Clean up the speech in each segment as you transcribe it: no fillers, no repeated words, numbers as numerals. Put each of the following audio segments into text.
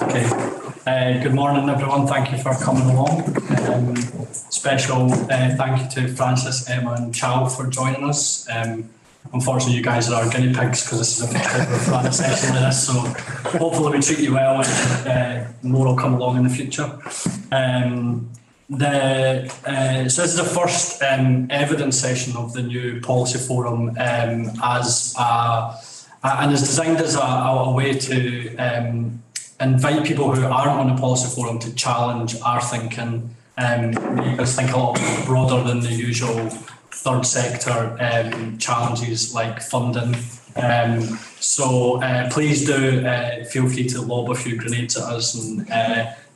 Okay. Good morning, everyone. Thank you for coming along. Special thank you to Francis, Emma, and Chow for joining us. Unfortunately, you guys are our guinea pigs because this is a first time we've run a session like this. So hopefully we treat you well, and more will come along in the future. So this is the first evidence session of the new policy forum, and is designed as a way to invite people who aren't on the policy forum to challenge our thinking, make us think a lot broader than the usual third sector challenges like funding. So please do feel free to lob a few grenades at us, and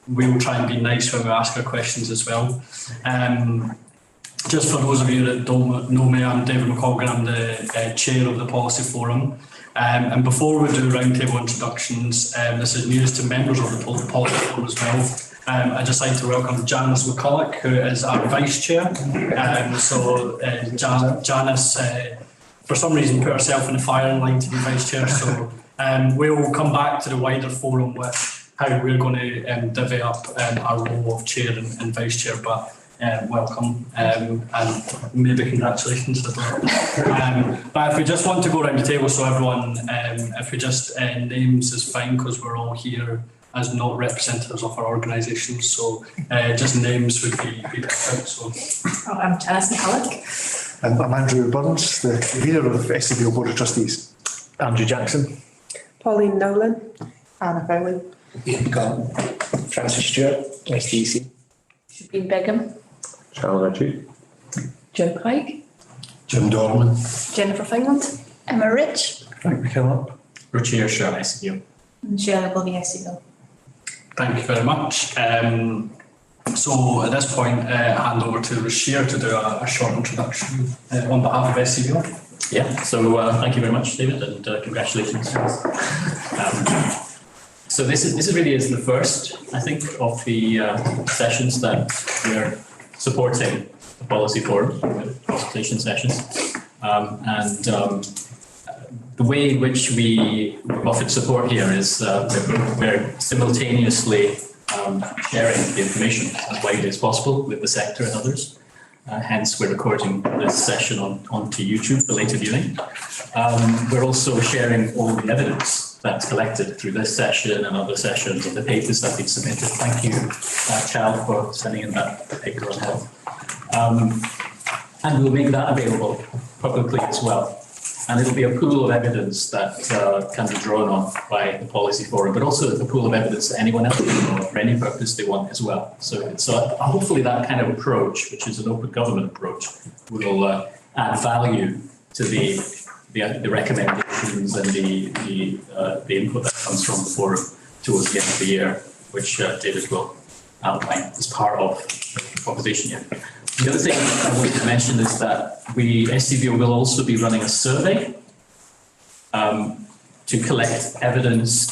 we will try and be nice when we ask our questions as well. Just for those of you that don't know me, I'm David McColgan. I'm the chair of the policy forum. And before we do roundtable introductions, this is news to members of the policy forum as well. I'd just like to welcome Janice McCulloch, who is our vice chair. Janice, for some reason, put herself in the firing line to be vice chair. So we'll come back to the wider forum with how we're going to divvy up our role of chair and vice chair. But welcome and maybe congratulations as well. But if we just want to go around the table, so everyone, if we just names is fine because we're all here as not representatives of our organisations. So just names would be perfect. So I'm Janice McCulloch. And I'm Andrew Burns, the leader of the SCBO Board of Trustees. Andrew Jackson. Pauline Nolan. Anna Fowley. Ian Gunn. Francis Stewart, SDC. Shubeen Begum. Charles Ritchie. Joe Pike. Jim Dorman. Jennifer Fingland. Emma Rich. Frank McKillop. Richie Ershaw, SCBO. And Shirley Bobby, SCBO. thank you very much. So at this point, hand over to Rashir to do a short introduction on behalf of SCBO. Yeah, so thank you very much, David, and congratulations. So this really is the first, I think, of the sessions that we're supporting the policy forum with consultation sessions, the way in which we offered support here is we're simultaneously sharing the information as widely as possible with the sector and others. Hence, we're recording this session onto YouTube for later viewing. We're also sharing all the evidence that's collected through this session and other sessions and the papers that have been submitted. Thank you, Chow, for sending in that paper on health. And we'll make that available publicly as well. And it'll be a pool of evidence that can be drawn on by the policy forum, but also a pool of evidence that anyone else can draw on for any purpose they want as well. So hopefully that kind of approach, which is an open government approach, will add value to the recommendations and the input that comes from the forum towards the end of the year, which David will outline as part of the proposition here. The other thing I wanted to mention is that SCBO will also be running a survey to collect evidence,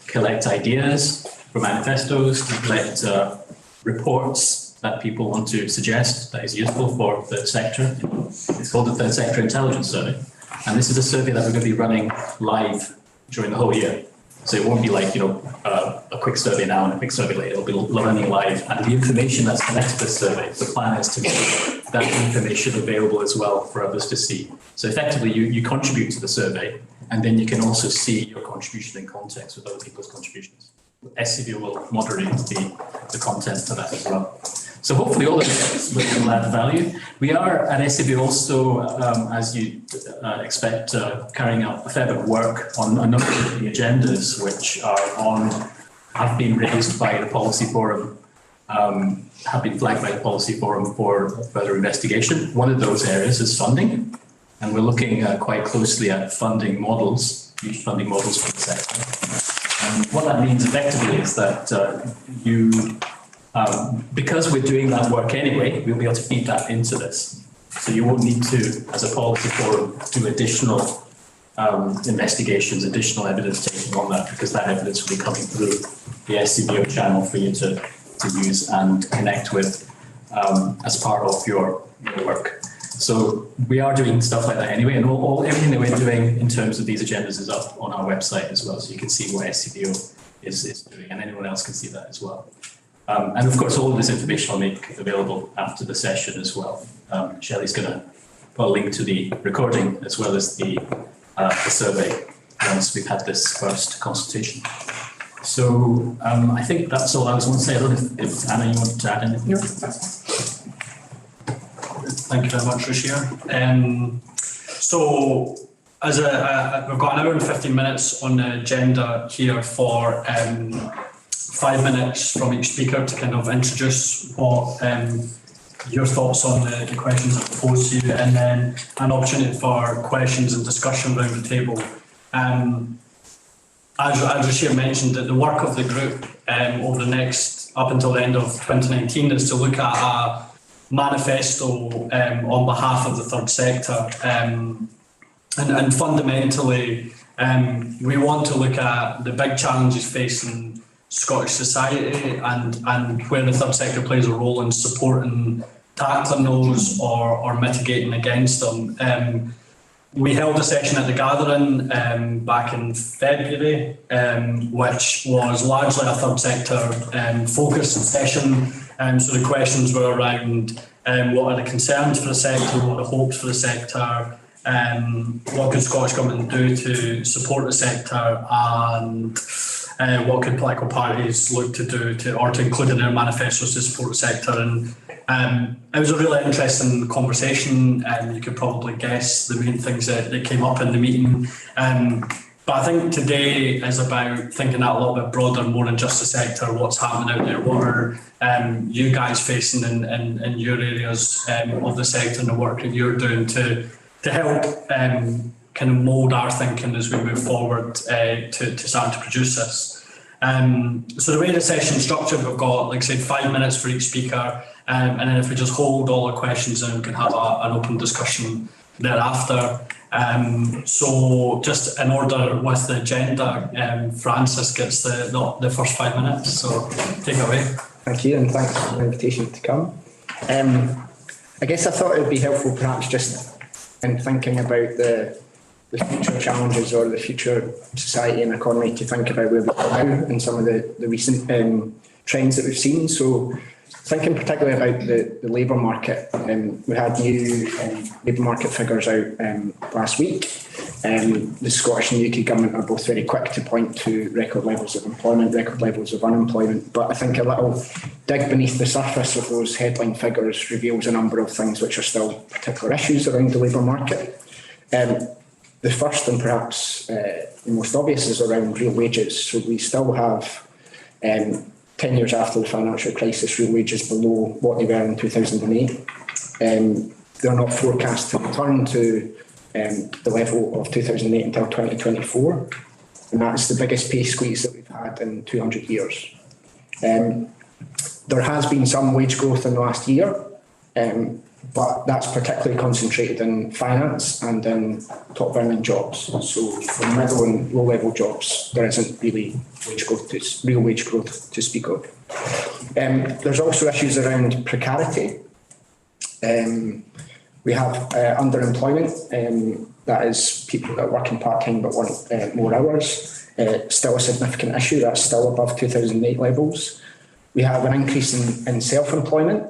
collect ideas for manifestos, to collect reports that people want to suggest that is useful for the sector. It's called the Third Sector Intelligence Survey. And this is a survey that we're going to be running live during the whole year. So it won't be like, a quick survey now and a quick survey later. It'll be running live. And the information that's connected to this survey, the plan is to make that information available as well for others to see. So effectively, you contribute to the survey, and then you can also see your contribution in context with other people's contributions. SCBO will moderate the content to that as well. So hopefully all of this will add value. We are at SCBO also, as you expect, carrying out a fair bit of work on a number of the agendas which have been raised by the policy forum, have been flagged by the policy forum for further investigation. One of those areas is funding, and we're looking quite closely at funding models, huge funding models for the sector. And what that means effectively is that because we're doing that work anyway, we'll be able to feed that into this. So you won't need to, as a policy forum, do additional investigations, additional evidence taking on that, because that evidence will be coming through the SCBO channel for you to use and connect with as part of your work. So we are doing stuff like that anyway, and everything that we're doing in terms of these agendas is up on our website as well, so you can see what SCBO is doing, and anyone else can see that as well. And of course, all of this information I'll make available after the session as well. Shelley's going to put a link to the recording as well as the survey once we've had this first consultation. So I think that's all I was going to say. I don't know if Anna, you want to add anything? Thank you very much, Ruchir. So as we've got an hour and 15 minutes on the agenda here for 5 minutes from each speaker to kind of introduce what your thoughts on the questions that are posed to you, and then an opportunity for questions and discussion around the table. As Ruchir mentioned, that the work of the group over the next, up until the end of 2019, is to look at a manifesto on behalf of the third sector. And fundamentally, we want to look at the big challenges facing Scottish society and where the third sector plays a role in supporting tackling those or mitigating against them. We held a session at the Gathering back in February, which was largely a third sector focused session. So the questions were around what are the concerns for the sector, what are the hopes for the sector, what could Scottish Government do to support the sector, and what could political parties look to do to include in their manifestos to support the sector. And it was a really interesting conversation, and you could probably guess the main things that came up in the meeting. But I think today is about thinking that a little bit broader, more than just the sector, what's happening out there, what are you guys facing in your areas of the sector and the work that you're doing to help kind of mould our thinking as we move forward to start to produce this. So the way the session's structured, we've got, like I said, 5 minutes for each speaker, and then if we just hold all the questions, then we can have an open discussion thereafter. So just in order with the agenda, Francis gets the first 5 minutes, so take it away. Thank you, and thanks for the invitation to come. I guess I thought it would be helpful perhaps just in thinking about the future challenges or the future society and economy to think about where we are now and some of the recent trends that we've seen. So thinking particularly about the labour market, we had new labour market figures out last week. The Scottish and UK government are both very quick to point to record levels of employment, record levels of unemployment, but I think a little dig beneath the surface of those headline figures reveals a number of things which are still particular issues around the labour market. The first and perhaps the most obvious is around real wages. So we still have 10 years after the financial crisis, real wages below what they were in 2008. They're not forecast to return to the level of 2008 until 2024. And that's the biggest pay squeeze that we've had in 200 years. There has been some wage growth in the last year, but that's particularly concentrated in finance and in top earning jobs. So for middle and low level jobs, there isn't really real wage growth to speak of. There's also issues around precarity. We have underemployment, that is people that are working part-time but want more hours. Still a significant issue, that's still above 2008 levels. We have an increase in self-employment.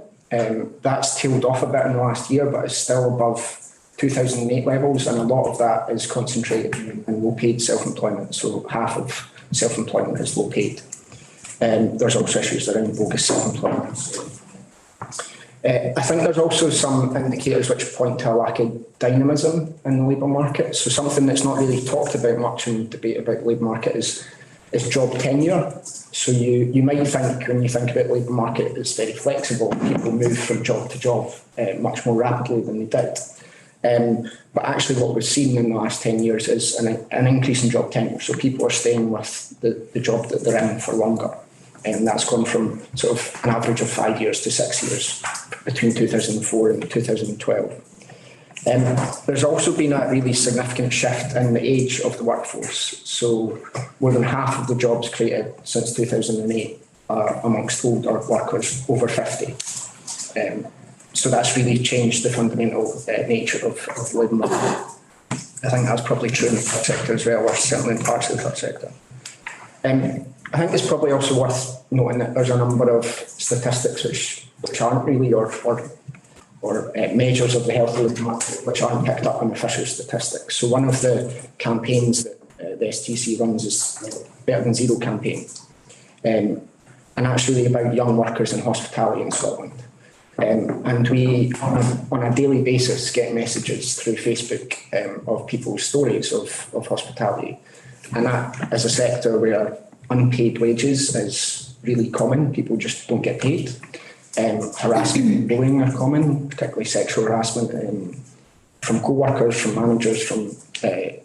That's tailed off a bit in the last year, but it's still above 2008 levels, and a lot of that is concentrated in low-paid self-employment. So half of self-employment is low-paid. There's also issues around bogus self-employment. I think there's also some indicators which point to a lack of dynamism in the labour market. So something that's not really talked about much in debate about the labour market is job tenure. So you might think, when you think about the labour market, it's very flexible. People move from job to job much more rapidly than they did. But actually what we've seen in the last 10 years is an increase in job tenure. So people are staying with the job that they're in for longer. And that's gone from sort of an average of 5 years to 6 years between 2004 and 2012. There's also been a really significant shift in the age of the workforce. So more than half of the jobs created since 2008 are amongst older workers over 50. So that's really changed the fundamental nature of the labour market. I think that's probably true in the third sector as well, or certainly in parts of the third sector. I think it's probably also worth noting that there's a number of statistics which aren't really or measures of the health of the market which aren't picked up in official statistics. So one of the campaigns that the STC runs is the Better Than Zero campaign. And that's really about young workers in hospitality in Scotland. And we, on a daily basis, get messages through Facebook of people's stories of hospitality. And that is a sector where unpaid wages is really common. People just don't get paid. Harassment and bullying are common, particularly sexual harassment from co-workers, from managers, from I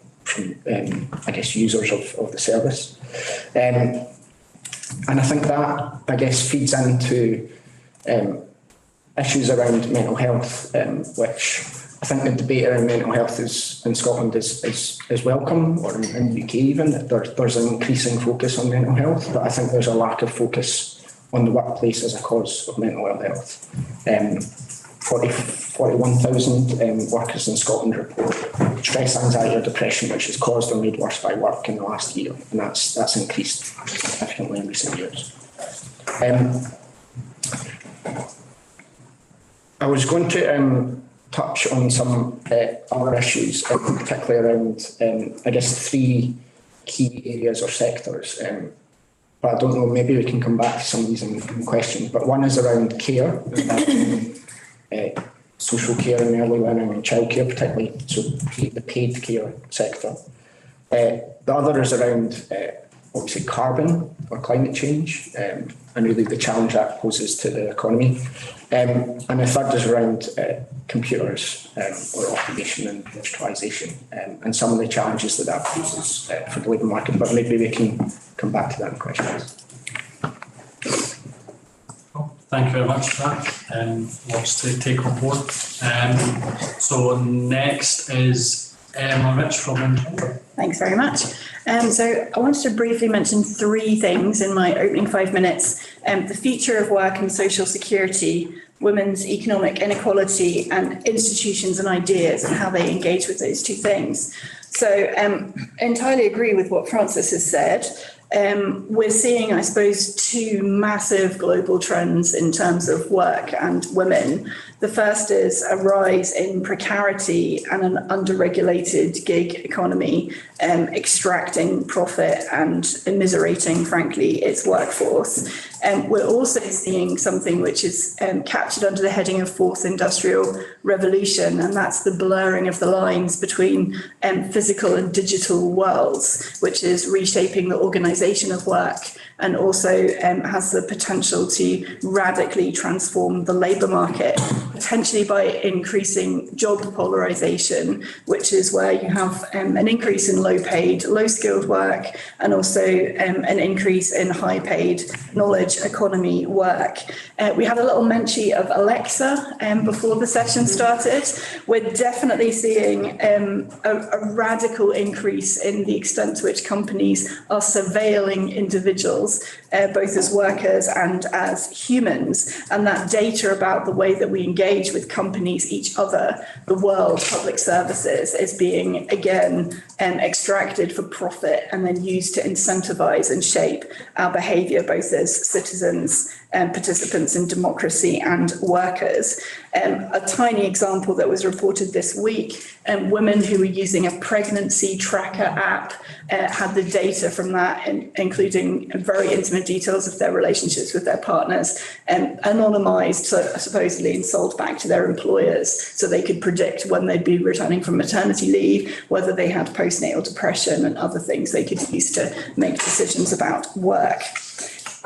guess users of the service. And I think that, I guess, feeds into issues around mental health, which I think the debate around mental health in Scotland is welcome, or in the UK even. There's an increasing focus on mental health, but I think there's a lack of focus on the workplace as a cause of mental ill health. 41,000 workers in Scotland report stress, anxiety or depression which is caused or made worse by work in the last year, and that's increased significantly in recent years. I was going to touch on some other issues, particularly around, I guess, 3 key areas or sectors. But I don't know, maybe we can come back to some of these in questions. But one is around care, social care and early learning and childcare, particularly, so the paid care sector. The other is around, obviously, carbon or climate change, and really the challenge that poses to the economy. And the third is around computers or automation and digitalisation, and some of the challenges that poses for the labour market. But maybe we can come back to that in questions. Thank you very much for that. Lots to take on board. So next is Emma Rich from Untitled. Thanks very much. So I wanted to briefly mention 3 things in my opening 5 minutes. The future of work and social security, women's economic inequality, and institutions and ideas and how they engage with those 2 things. So entirely agree with what Francis has said. We're seeing, I suppose, 2 massive global trends in terms of work and women. The first is a rise in precarity and an under-regulated gig economy, extracting profit and immiserating, frankly, its workforce. We're also seeing something which is captured under the heading of Fourth Industrial Revolution, and that's the blurring of the lines between physical and digital worlds, which is reshaping the organisation of work and also has the potential to radically transform the labour market, potentially by increasing job polarisation, which is where you have an increase in low-paid, low-skilled work, and also an increase in high-paid knowledge economy work. We had a little mention of Alexa before the session started. We're definitely seeing a radical increase in the extent to which companies are surveilling individuals, both as workers and as humans. And that data about the way that we engage with companies, each other, the world, public services, is being, again, extracted for profit and then used to incentivise and shape our behaviour, both as citizens and participants in democracy and workers. A tiny example that was reported this week, women who were using a pregnancy tracker app had the data from that, including very intimate details of their relationships with their partners, anonymised, supposedly, and sold back to their employers so they could predict when they'd be returning from maternity leave, whether they had postnatal depression and other things they could use to make decisions about work.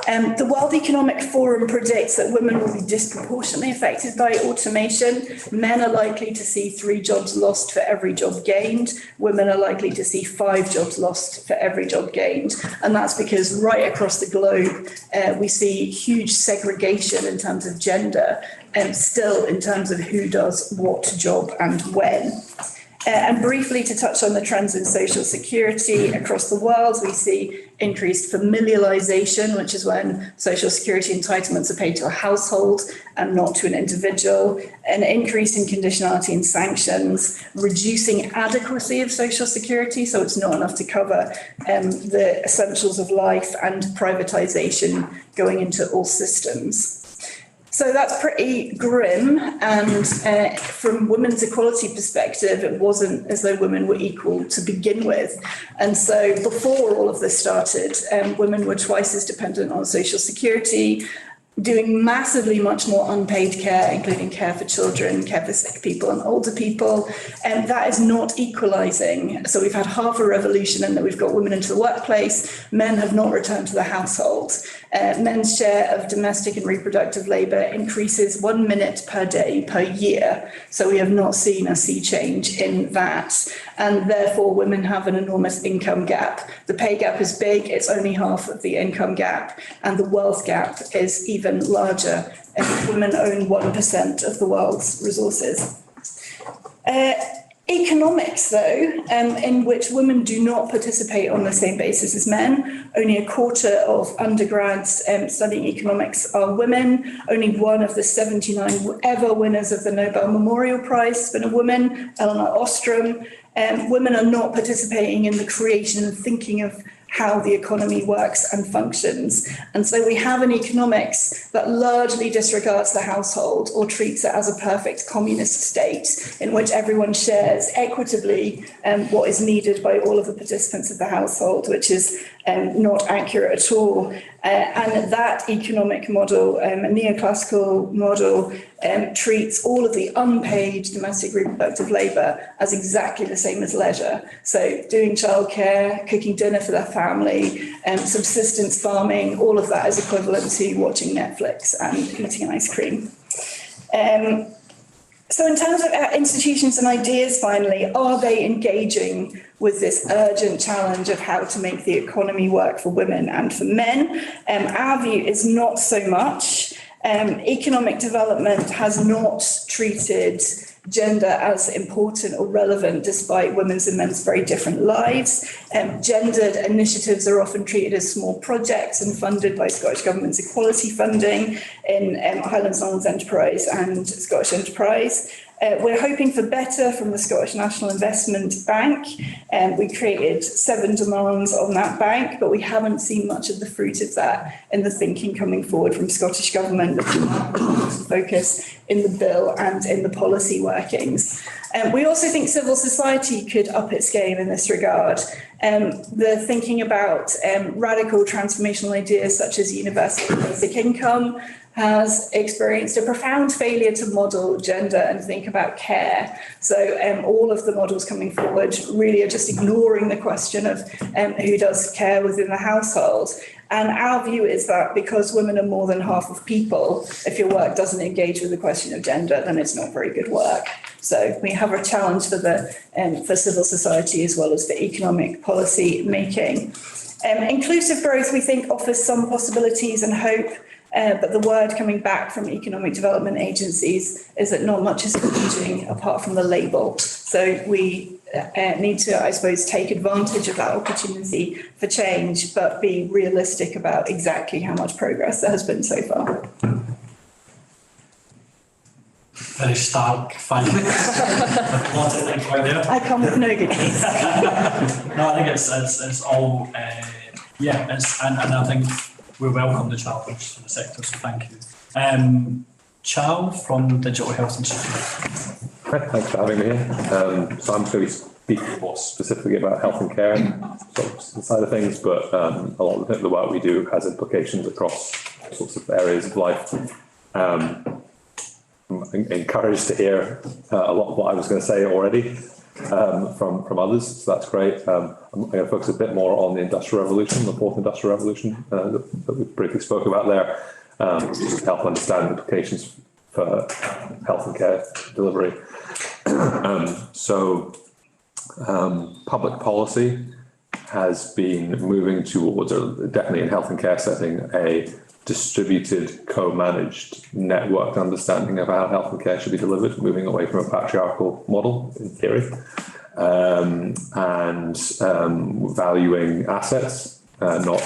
The World Economic Forum predicts that women will be disproportionately affected by automation. Men are likely to see 3 jobs lost for every job gained. Women are likely to see 5 jobs lost for every job gained. And that's because right across the globe, we see huge segregation in terms of gender and still in terms of who does what job and when. And briefly to touch on the trends in social security across the world, we see increased familialisation, which is when social security entitlements are paid to a household and not to an individual, an increase in conditionality and sanctions, reducing adequacy of social security, so it's not enough to cover the essentials of life, and privatisation going into all systems. So that's pretty grim, and from women's equality perspective, it wasn't as though women were equal to begin with. And so before all of this started, women were twice as dependent on social security, doing massively much more unpaid care, including care for children, care for sick people and older people. And that is not equalising. So we've had half a revolution in that we've got women into the workplace, men have not returned to the household. Men's share of domestic and reproductive labour increases 1 minute per day per year. So we have not seen a sea change in that. And therefore women have an enormous income gap. The pay gap is big, it's only half of the income gap, and the wealth gap is even larger. Women own 1% of the world's resources. Economics, though, in which women do not participate on the same basis as men. Only a quarter of undergrads studying economics are women. Only one of the 79 ever winners of the Nobel Memorial Prize has been a woman, Eleanor Ostrom. Women are not participating in the creation and thinking of how the economy works and functions. And so we have an economics that largely disregards the household or treats it as a perfect communist state in which everyone shares equitably what is needed by all of the participants of the household, which is not accurate at all. And that economic model, a neoclassical model, treats all of the unpaid domestic reproductive labour as exactly the same as leisure. So doing childcare, cooking dinner for their family, subsistence farming, all of that is equivalent to watching Netflix and eating ice cream. So in terms of institutions and ideas, finally, are they engaging with this urgent challenge of how to make the economy work for women and for men? Our view is not so much. Economic development has not treated gender as important or relevant despite women's and men's very different lives. Gendered initiatives are often treated as small projects and funded by Scottish Government's equality funding in Highlands and Islands Enterprise and Scottish Enterprise. We're hoping for better from the Scottish National Investment Bank. We created 7 demands on that bank, but we haven't seen much of the fruit of that in the thinking coming forward from Scottish Government, the focus in the bill and in the policy workings. We also think civil society could up its game in this regard. The thinking about radical transformational ideas such as universal basic income has experienced a profound failure to model gender and think about care. So all of the models coming forward really are just ignoring the question of who does care within the household. And our view is that because women are more than half of people, if your work doesn't engage with the question of gender, then it's not very good work. So we have a challenge for civil society as well as for economic policy making. Inclusive growth, we think, offers some possibilities and hope. But the word coming back from economic development agencies is that not much is changing apart from the label. So we need to, I suppose, take advantage of that opportunity for change, but be realistic about exactly how much progress there has been so far. Very stark finding. I come with no good news. No, I think it's all, and I think we welcome the challenge for the sector, so thank you. Chow from Digital Health Institute. Thanks for having me here. So I'm going to be speaking more specifically about health and care side of things, but a lot of the work we do has implications across all sorts of areas of life. I'm encouraged to hear a lot of what I was going to say already from others, so that's great. I'm going to focus a bit more on the Industrial Revolution, the fourth Industrial Revolution that we briefly spoke about there, just to help understand the implications for health and care delivery. Public policy has been moving towards, definitely in health and care setting, a distributed, co-managed, networked understanding of how health and care should be delivered, moving away from a patriarchal model, in theory, and valuing assets not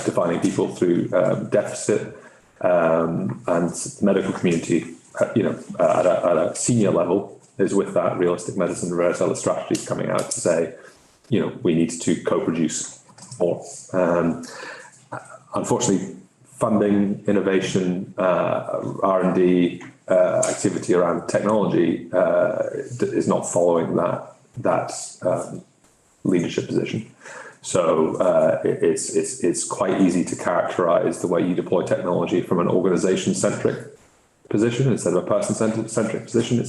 defining people through deficit. And the medical community, at a senior level, is with that realistic medicine, various other strategies coming out to say, we need to co-produce more. Unfortunately, funding, innovation, R&D, activity around technology is not following that leadership position. So it's quite easy to characterize the way you deploy technology from an organization-centric position instead of a person-centric position.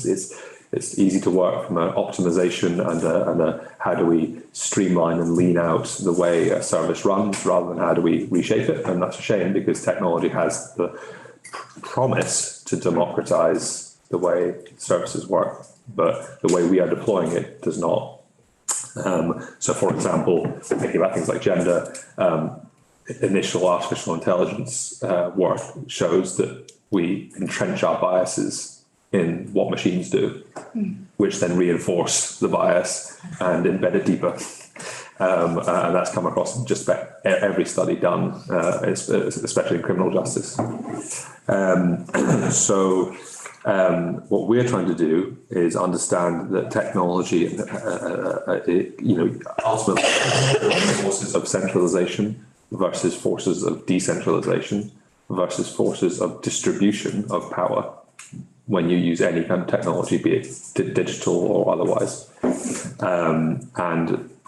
It's easy to work from an optimization and a how do we streamline and lean out the way a service runs rather than how do we reshape it. And that's a shame because technology has the promise to democratize the way services work, but the way we are deploying it does not. So, for example, thinking about things like gender, initial artificial intelligence work shows that we entrench our biases in what machines do, which then reinforce the bias and embed it deeper. And that's come across just about every study done, especially in criminal justice. What we're trying to do is understand that technology, ultimately forces of centralization versus forces of decentralization versus forces of distribution of power when you use any kind of technology, be it digital or otherwise.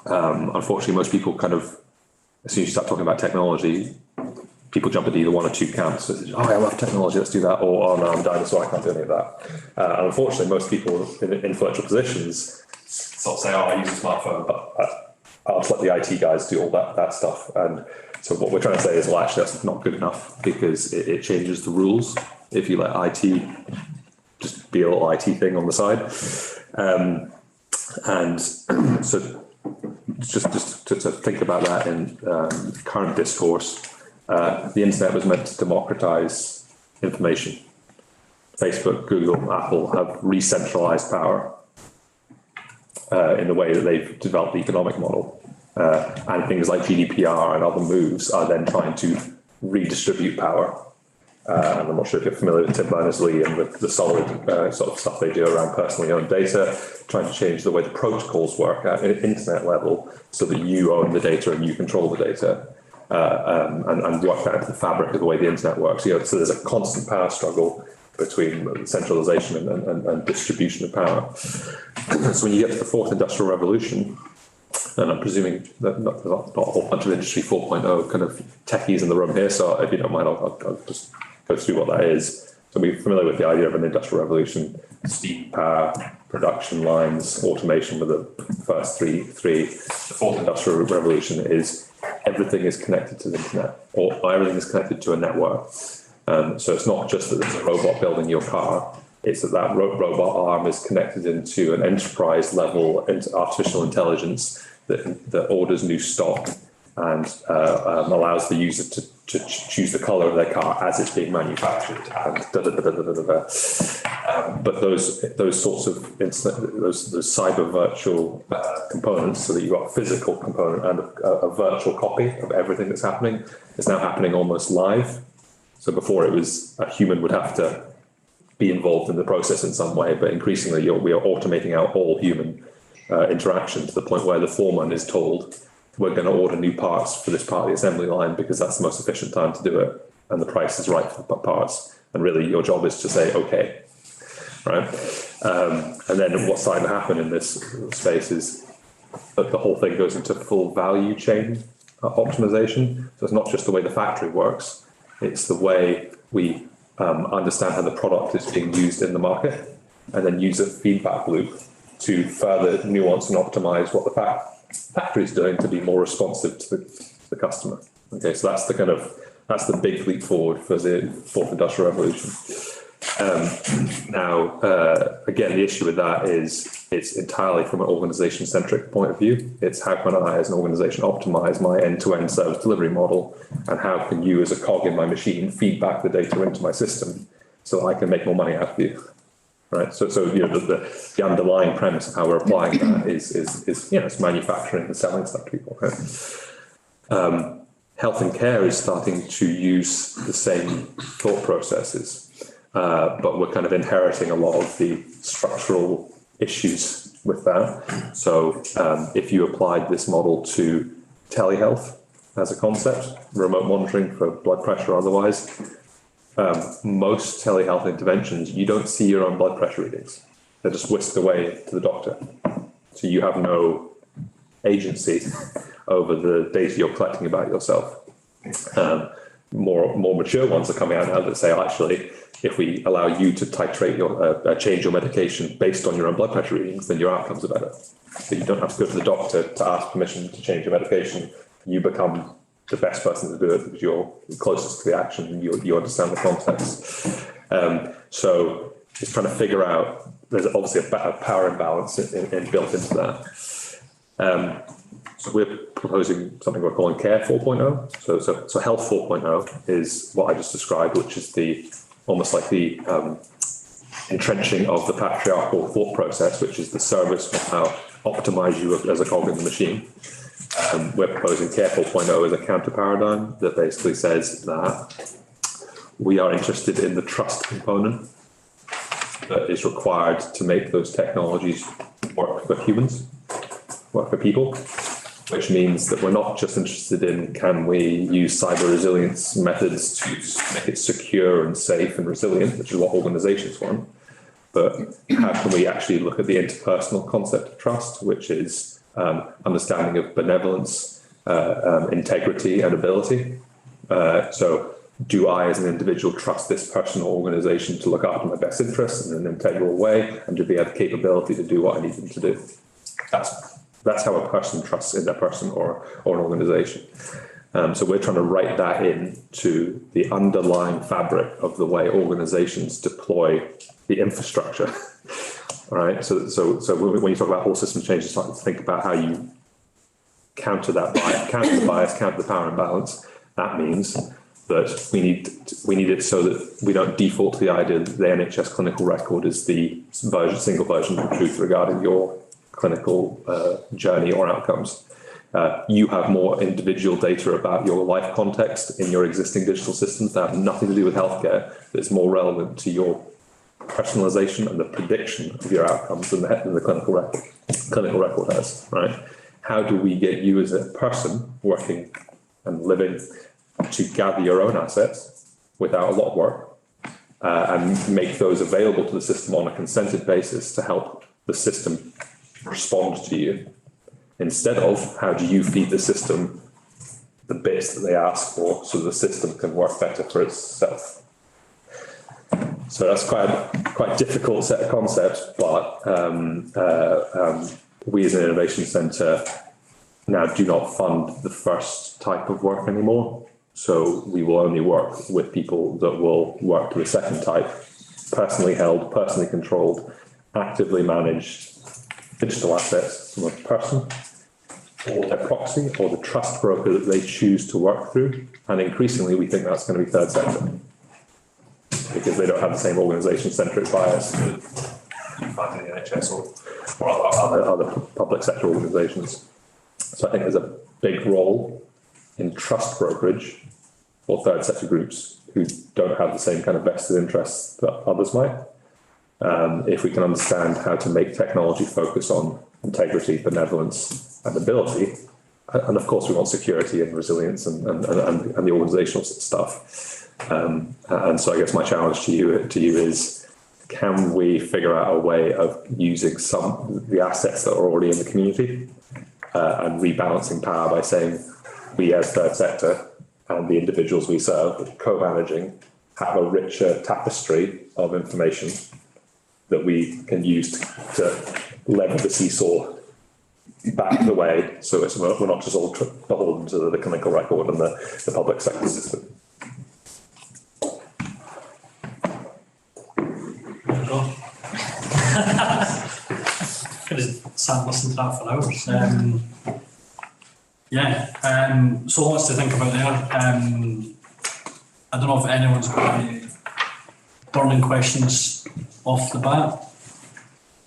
Unfortunately, most people as soon as you start talking about technology, people jump into either one or two camps. So, I love technology, let's do that. Or, no, I'm a dinosaur, I can't do any of that. And unfortunately, most people in influential positions sort of say, I use a smartphone, but I'll just let the IT guys do all that stuff. And so what we're trying to say is, well, actually, that's not good enough because it changes the rules if you let IT just be a little IT thing on the side. So just to think about that in current discourse, the internet was meant to democratize information. Facebook, Google, Apple have re-centralized power in the way that they've developed the economic model. And things like GDPR and other moves are then trying to redistribute power. And I'm not sure if you're familiar with Tim Berners-Lee and the solid sort of stuff they do around personally owned data, trying to change the way the protocols work at an internet level so that you own the data and you control the data. And work that into the fabric of the way the internet works. So there's a constant power struggle between centralization and distribution of power. So when you get to the fourth industrial revolution, and I'm presuming that not a whole bunch of industry 4.0 kind of techies in the room here, so if you don't mind, I'll just go through what that is. So we're familiar with the idea of an industrial revolution: steam power, production lines, automation were the first three. The fourth industrial revolution is everything is connected to the internet, or everything is connected to a network. So it's not just that there's a robot building your car, it's that robot arm is connected into an enterprise level artificial intelligence that orders new stock and allows the user to choose the color of their car as it's being manufactured. And but those sorts of those cyber virtual components, so that you've got a physical component and a virtual copy of everything that's happening, is now happening almost live. So before it was a human would have to be involved in the process in some way, but increasingly we are automating out all human interaction to the point where the foreman is told, we're going to order new parts for this part of the assembly line because that's the most efficient time to do it, and the price is right for the parts. And really, your job is to say, okay, right? And then what's starting to happen in this space is that the whole thing goes into full value chain optimization. So it's not just the way the factory works; it's the way we understand how the product is being used in the market, and then use a feedback loop to further nuance and optimize what the factory is doing to be more responsive to the customer. Okay, so that's the big leap forward for the fourth industrial revolution. Now, again, the issue with that is it's entirely from an organization-centric point of view. It's how can I, as an organization, optimize my end-to-end service delivery model, and how can you, as a cog in my machine, feed back the data into my system so I can make more money out of you. Right, so the underlying premise of how we're applying that is it's manufacturing and selling stuff to people. Right? Health and care is starting to use the same thought processes, but we're kind of inheriting a lot of the structural issues with that. So if you applied this model to telehealth as a concept, remote monitoring for blood pressure or otherwise, most telehealth interventions, you don't see your own blood pressure readings. They're just whisked away to the doctor. So you have no agency over the data you're collecting about yourself. More mature ones are coming out now that say, actually, if we allow you to titrate your change your medication based on your own blood pressure readings, then your outcomes are better. So you don't have to go to the doctor to ask permission to change your medication. You become the best person to do it because you're closest to the action and you understand the context. So it's trying to figure out, there's obviously a power imbalance built into that. So we're proposing something we're calling Care 4.0. So Health 4.0 is what I just described, which is almost like the entrenching of the patriarchal thought process, which is the service will now optimize you as a cog in the machine. We're proposing Care 4.0 as a counter paradigm that basically says that we are interested in the trust component that is required to make those technologies work for humans, work for people, which means that we're not just interested in can we use cyber resilience methods to make it secure and safe and resilient, which is what organizations want, but how can we actually look at the interpersonal concept of trust, which is understanding of benevolence, integrity and ability. So do I as an individual trust this person or organization to look after my best interests in an integral way and to be have the capability to do what I need them to do? That's how a person trusts in a person or an organization. So we're trying to write that into the underlying fabric of the way organizations deploy the infrastructure. All right. So when you talk about whole system change, it's starting to think about how you counter that bias, counter the power imbalance. That means that we need it so that we don't default to the idea that the NHS clinical record is the single version of the truth regarding your clinical journey or outcomes. You have more individual data about your life context in your existing digital systems that have nothing to do with healthcare, that's more relevant to your personalization and the prediction of your outcomes than the clinical record has, right? How do we get you as a person working and living to gather your own assets without a lot of work and make those available to the system on a consented basis to help the system respond to you, instead of how do you feed the system the bits that they ask for so the system can work better for itself. So that's quite difficult set of concepts, but we as an innovation centre now do not fund the first type of work anymore. So we will only work with people that will work to the second type, personally held, personally controlled, actively managed digital assets from a person or their proxy or the trust broker that they choose to work through. And increasingly, we think that's going to be third sector because they don't have the same organisation-centric bias that you find in the NHS or other public sector organisations. So I think there's a big role in trust brokerage for third sector groups who don't have the same kind of vested interests that others might. If we can understand how to make technology focus on integrity, benevolence, and ability, and of course we want security and resilience and the organisational stuff. And so I guess my challenge to you is, can we figure out a way of using the assets that are already in the community and rebalancing power by saying we as third sector and the individuals we serve, co-managing, have a richer tapestry of information that we can use to level the seesaw back the way, so we're not just all beholden to the clinical record and the public sector system. Could have sat and listened to that for hours. So lots to think about there. I don't know if anyone's got any burning questions off the bat.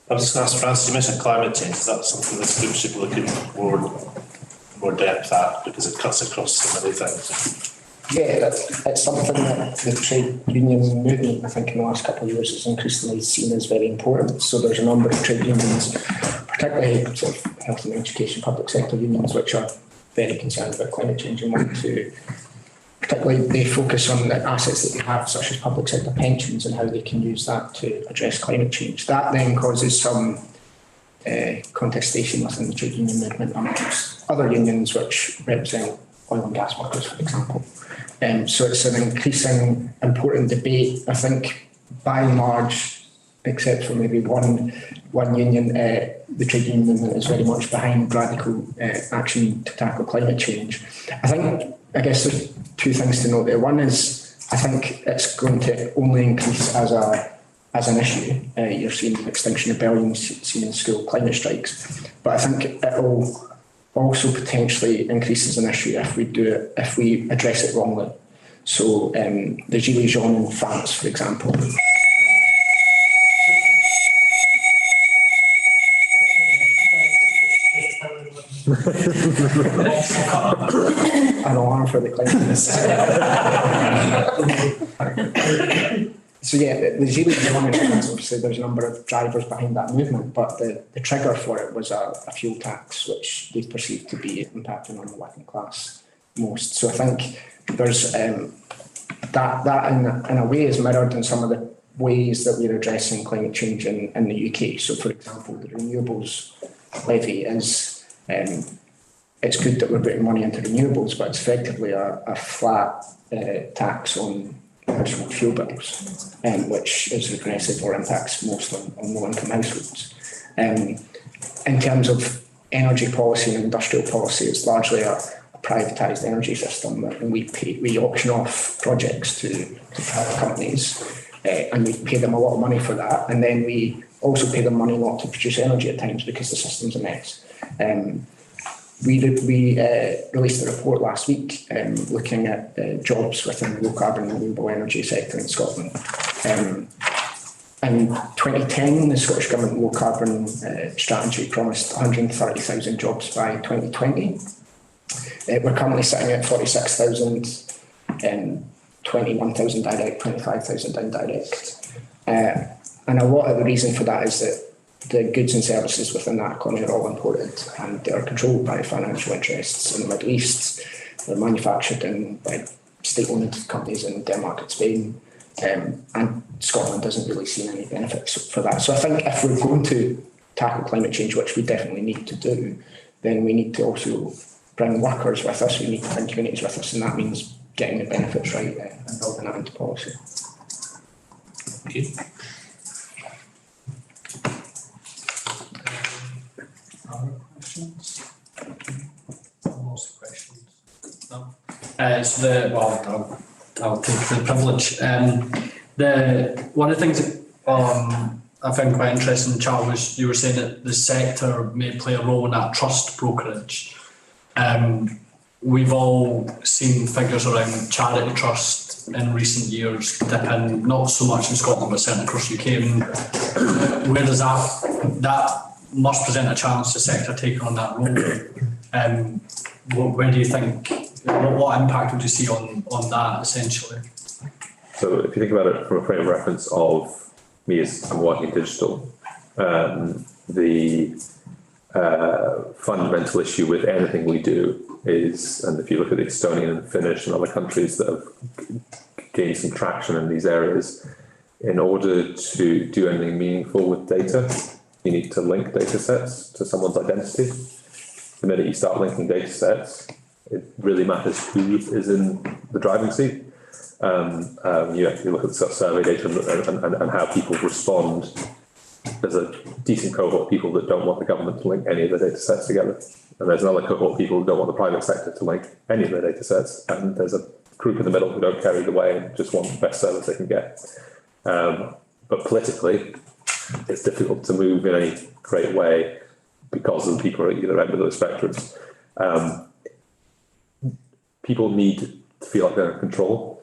I was just going to ask Francis, you mentioned climate change. Is that something this group should be looking more more depth at, because it cuts across so many things. Yeah, it's something that the trade union movement, I think, in the last couple of years has increasingly seen as very important. So there's a number of trade unions, particularly sort of health and education, public sector unions, which are very concerned about climate change and want to, particularly they focus on the assets that they have, such as public sector pensions, and how they can use that to address climate change. That then causes some contestation within the trade union movement amongst other unions which represent oil and gas workers, for example. So it's an increasing important debate. I think by and large, except for maybe one union, the trade union movement is very much behind radical action to tackle climate change. I guess there's two things to note there. One is, I think it's going to only increase as an issue. You're seeing Extinction Rebellion, seeing school climate strikes. But I think it will also potentially increase as an issue if we address it wrongly. So the Gilets jaunes in France, for example. An alarm for the climate. So yeah, the Gilets jaunes in France, obviously there's a number of drivers behind that movement, but the trigger for it was a fuel tax, which they perceived to be impacting on the working class most. So I think there's that in a way is mirrored in some of the ways that we're addressing climate change in the UK. So for example, the renewables levy is, it's good that we're putting money into renewables, but it's effectively a flat tax on household fuel bills, which is regressive or impacts most on low-income households. In terms of energy policy and industrial policy, it's largely a privatised energy system, and we auction off projects to private companies, and we pay them a lot of money for that, and then we also pay them money not to produce energy at times because the system's a mess. We released a report last week looking at jobs within the low carbon renewable energy sector in Scotland. In 2010, the Scottish Government low carbon strategy promised 130,000 jobs by 2020. We're currently sitting at 46,000, 21,000 direct, 25,000 indirect. And a lot of the reason for that is that the goods and services within that economy are all imported, and they are controlled by financial interests in the Middle East. They're manufactured by state-owned companies in Denmark and Spain, and Scotland doesn't really see any benefits for that. So I think if we're going to tackle climate change, which we definitely need to do, then we need to also bring workers with us, we need to bring communities with us, and that means getting the benefits right and building that into policy. Thank you. Other questions? Most questions? No. I'll take the privilege. One of the things that I found quite interesting, Charles, was you were saying that the sector may play a role in that trust brokerage. We've all seen figures around charity trust in recent years dip in, not so much in Scotland, but certainly across the UK. Where does that must present a challenge to the sector taking on that role? Where do you think, what impact would you see on that essentially? So if you think about it from a frame of reference of me as I'm working in digital, the fundamental issue with anything we do is, and if you look at the Estonian and Finnish and other countries that have gained some traction in these areas, in order to do anything meaningful with data, you need to link data sets to someone's identity. The minute you start linking data sets, it really matters who is in the driving seat. You actually look at the survey data and how people respond. There's a decent cohort of people that don't want the government to link any of their data sets together. And there's another cohort of people who don't want the private sector to link any of their data sets. And there's a group in the middle who don't care either way and just want the best service they can get. But politically, it's difficult to move in any great way because of the people at either end of those spectrums. People need to feel like they're in control,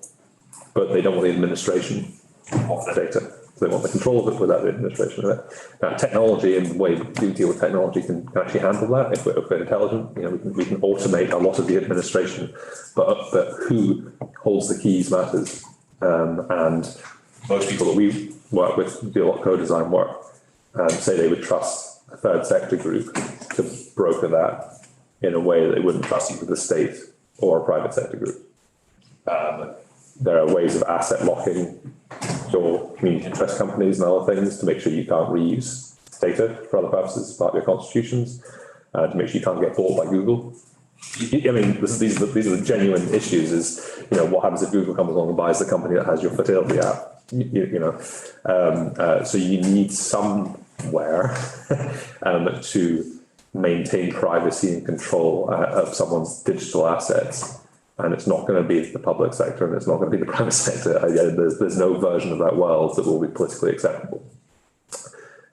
but they don't want the administration of their data. So they want the control of it without the administration of it. Now, technology and the way we deal with technology can actually handle that if we're intelligent. We can automate a lot of the administration, but who holds the keys matters. And most people that we work with do a lot of co-design work and say they would trust a third sector group to broker that in a way that they wouldn't trust either the state or a private sector group. There are ways of asset locking your community interest companies and other things to make sure you can't reuse data for other purposes as part of your constitutions, to make sure you can't get bought by Google. These are the genuine issues. Is what happens if Google comes along and buys the company that has your fertility app? So you need somewhere to maintain privacy and control of someone's digital assets. And it's not going to be the public sector, and it's not going to be the private sector. There's no version of that world that will be politically acceptable.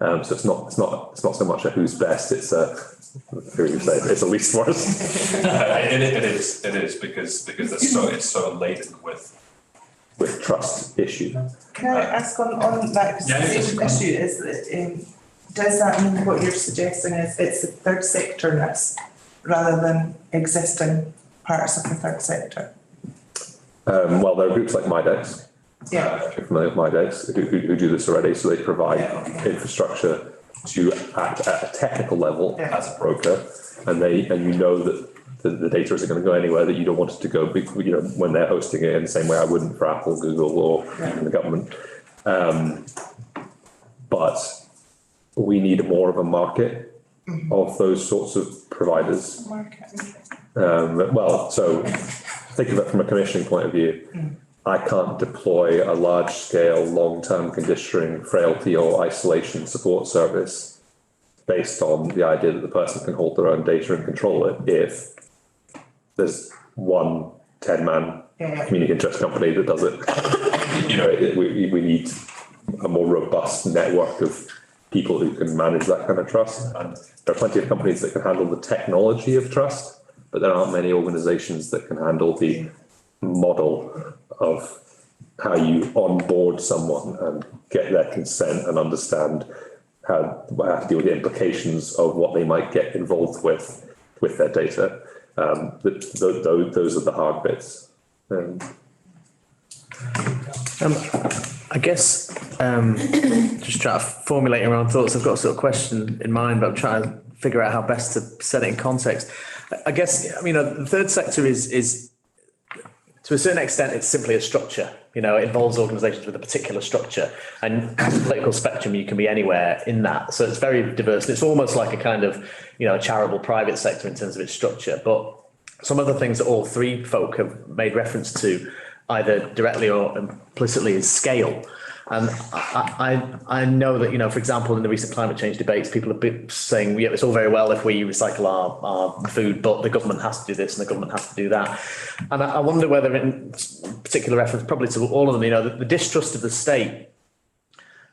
So it's not so much a who's best. It's it's a least worst. It is because it's so laden with trust issue. Can I ask on that consultation issue? Is that, does that mean what you're suggesting is it's the third sectorness rather than existing parts of the third sector? Well, there are groups like MyDex. Yeah. If you're familiar with MyDex, who do this already, so they provide infrastructure to act at a technical level as a broker, and you know that the data isn't going to go anywhere that you don't want it to go. When they're hosting it in the same way I wouldn't for Apple, Google, or even the government. But we need more of a market of those sorts of providers. So think of it from a commissioning point of view. I can't deploy a large-scale, long-term conditioning, frailty or isolation support service based on the idea that the person can hold their own data and control it if there's one 10-man community interest company that does it. We need a more robust network of people who can manage that kind of trust. And there are plenty of companies that can handle the technology of trust, but there aren't many organizations that can handle the model of how you onboard someone and get their consent and understand how to deal with the implications of what they might get involved with their data. Those are the hard bits. I guess just trying to formulate your own thoughts. I've got a sort of question in mind, but I'm trying to figure out how best to set it in context. I guess, the third sector is to a certain extent, it's simply a structure. It involves organisations with a particular structure, and the political spectrum, you can be anywhere in that. So it's very diverse. It's almost like a kind of, a charitable private sector in terms of its structure. But some of the things that all three folk have made reference to, either directly or implicitly, is scale. And I know that, for example, in the recent climate change debates, people have been saying, it's all very well if we recycle our food, but the government has to do this and the government has to do that. And I wonder whether, in particular reference probably to all of them, the distrust of the state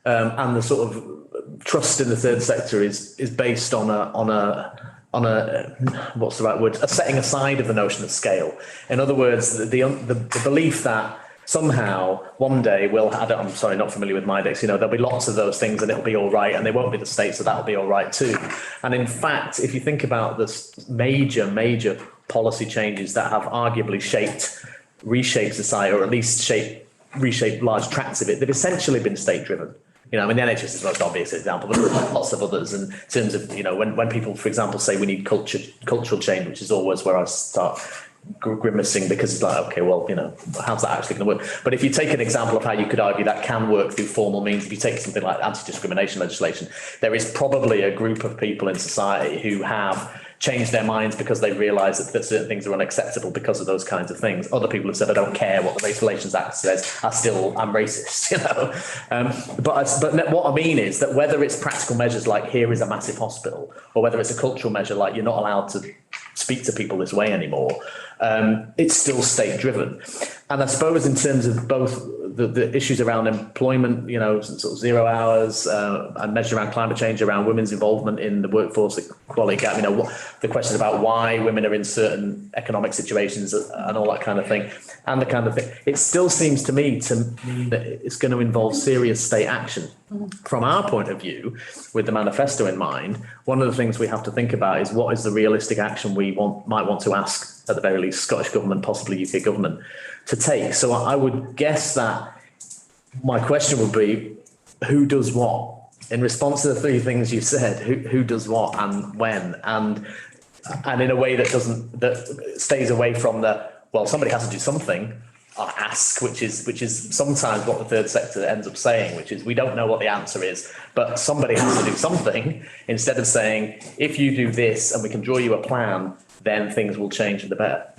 and the sort of trust in the third sector is based on a what's the right word? A setting aside of the notion of scale. In other words, the belief that somehow one day I'm sorry, not familiar with MyDex, there'll be lots of those things and it'll be all right, and they won't be the state, so that'll be all right too. And in fact, if you think about the major policy changes that have arguably reshaped society, or at least reshaped large tracts of it, they've essentially been state driven. The NHS is the most obvious example, but there are lots of others. And in terms of, when people, for example, say we need cultural change, which is always where I start grimacing, because it's like, okay, well, how's that actually going to work? But if you take an example of how you could argue that can work through formal means, if you take something like anti-discrimination legislation, there is probably a group of people in society who have changed their minds because they realise that certain things are unacceptable because of those kinds of things. Other people have said, I don't care what the Race Relations Act says, I'm racist, But what I mean is that whether it's practical measures like here is a massive hospital, or whether it's a cultural measure like you're not allowed to speak to people this way anymore, it's still state driven. And I suppose in terms of both the issues around employment, sort of 0 hours, and measures around climate change, around women's involvement in the workforce, equality gap, the question about why women are in certain economic situations and all that kind of thing, and the kind of thing. It still seems to me that it's going to involve serious state action. From our point of view, with the manifesto in mind, one of the things we have to think about is what is the realistic action we might want to ask, at the very least, Scottish Government, possibly UK Government, to take. So I would guess that my question would be, who does what? In response to the three things you said, who does what and when, and in a way that stays away from somebody has to do something, ask, which is sometimes what the third sector ends up saying, which is we don't know what the answer is, but somebody has to do something, instead of saying, if you do this and we can draw you a plan, then things will change for the better.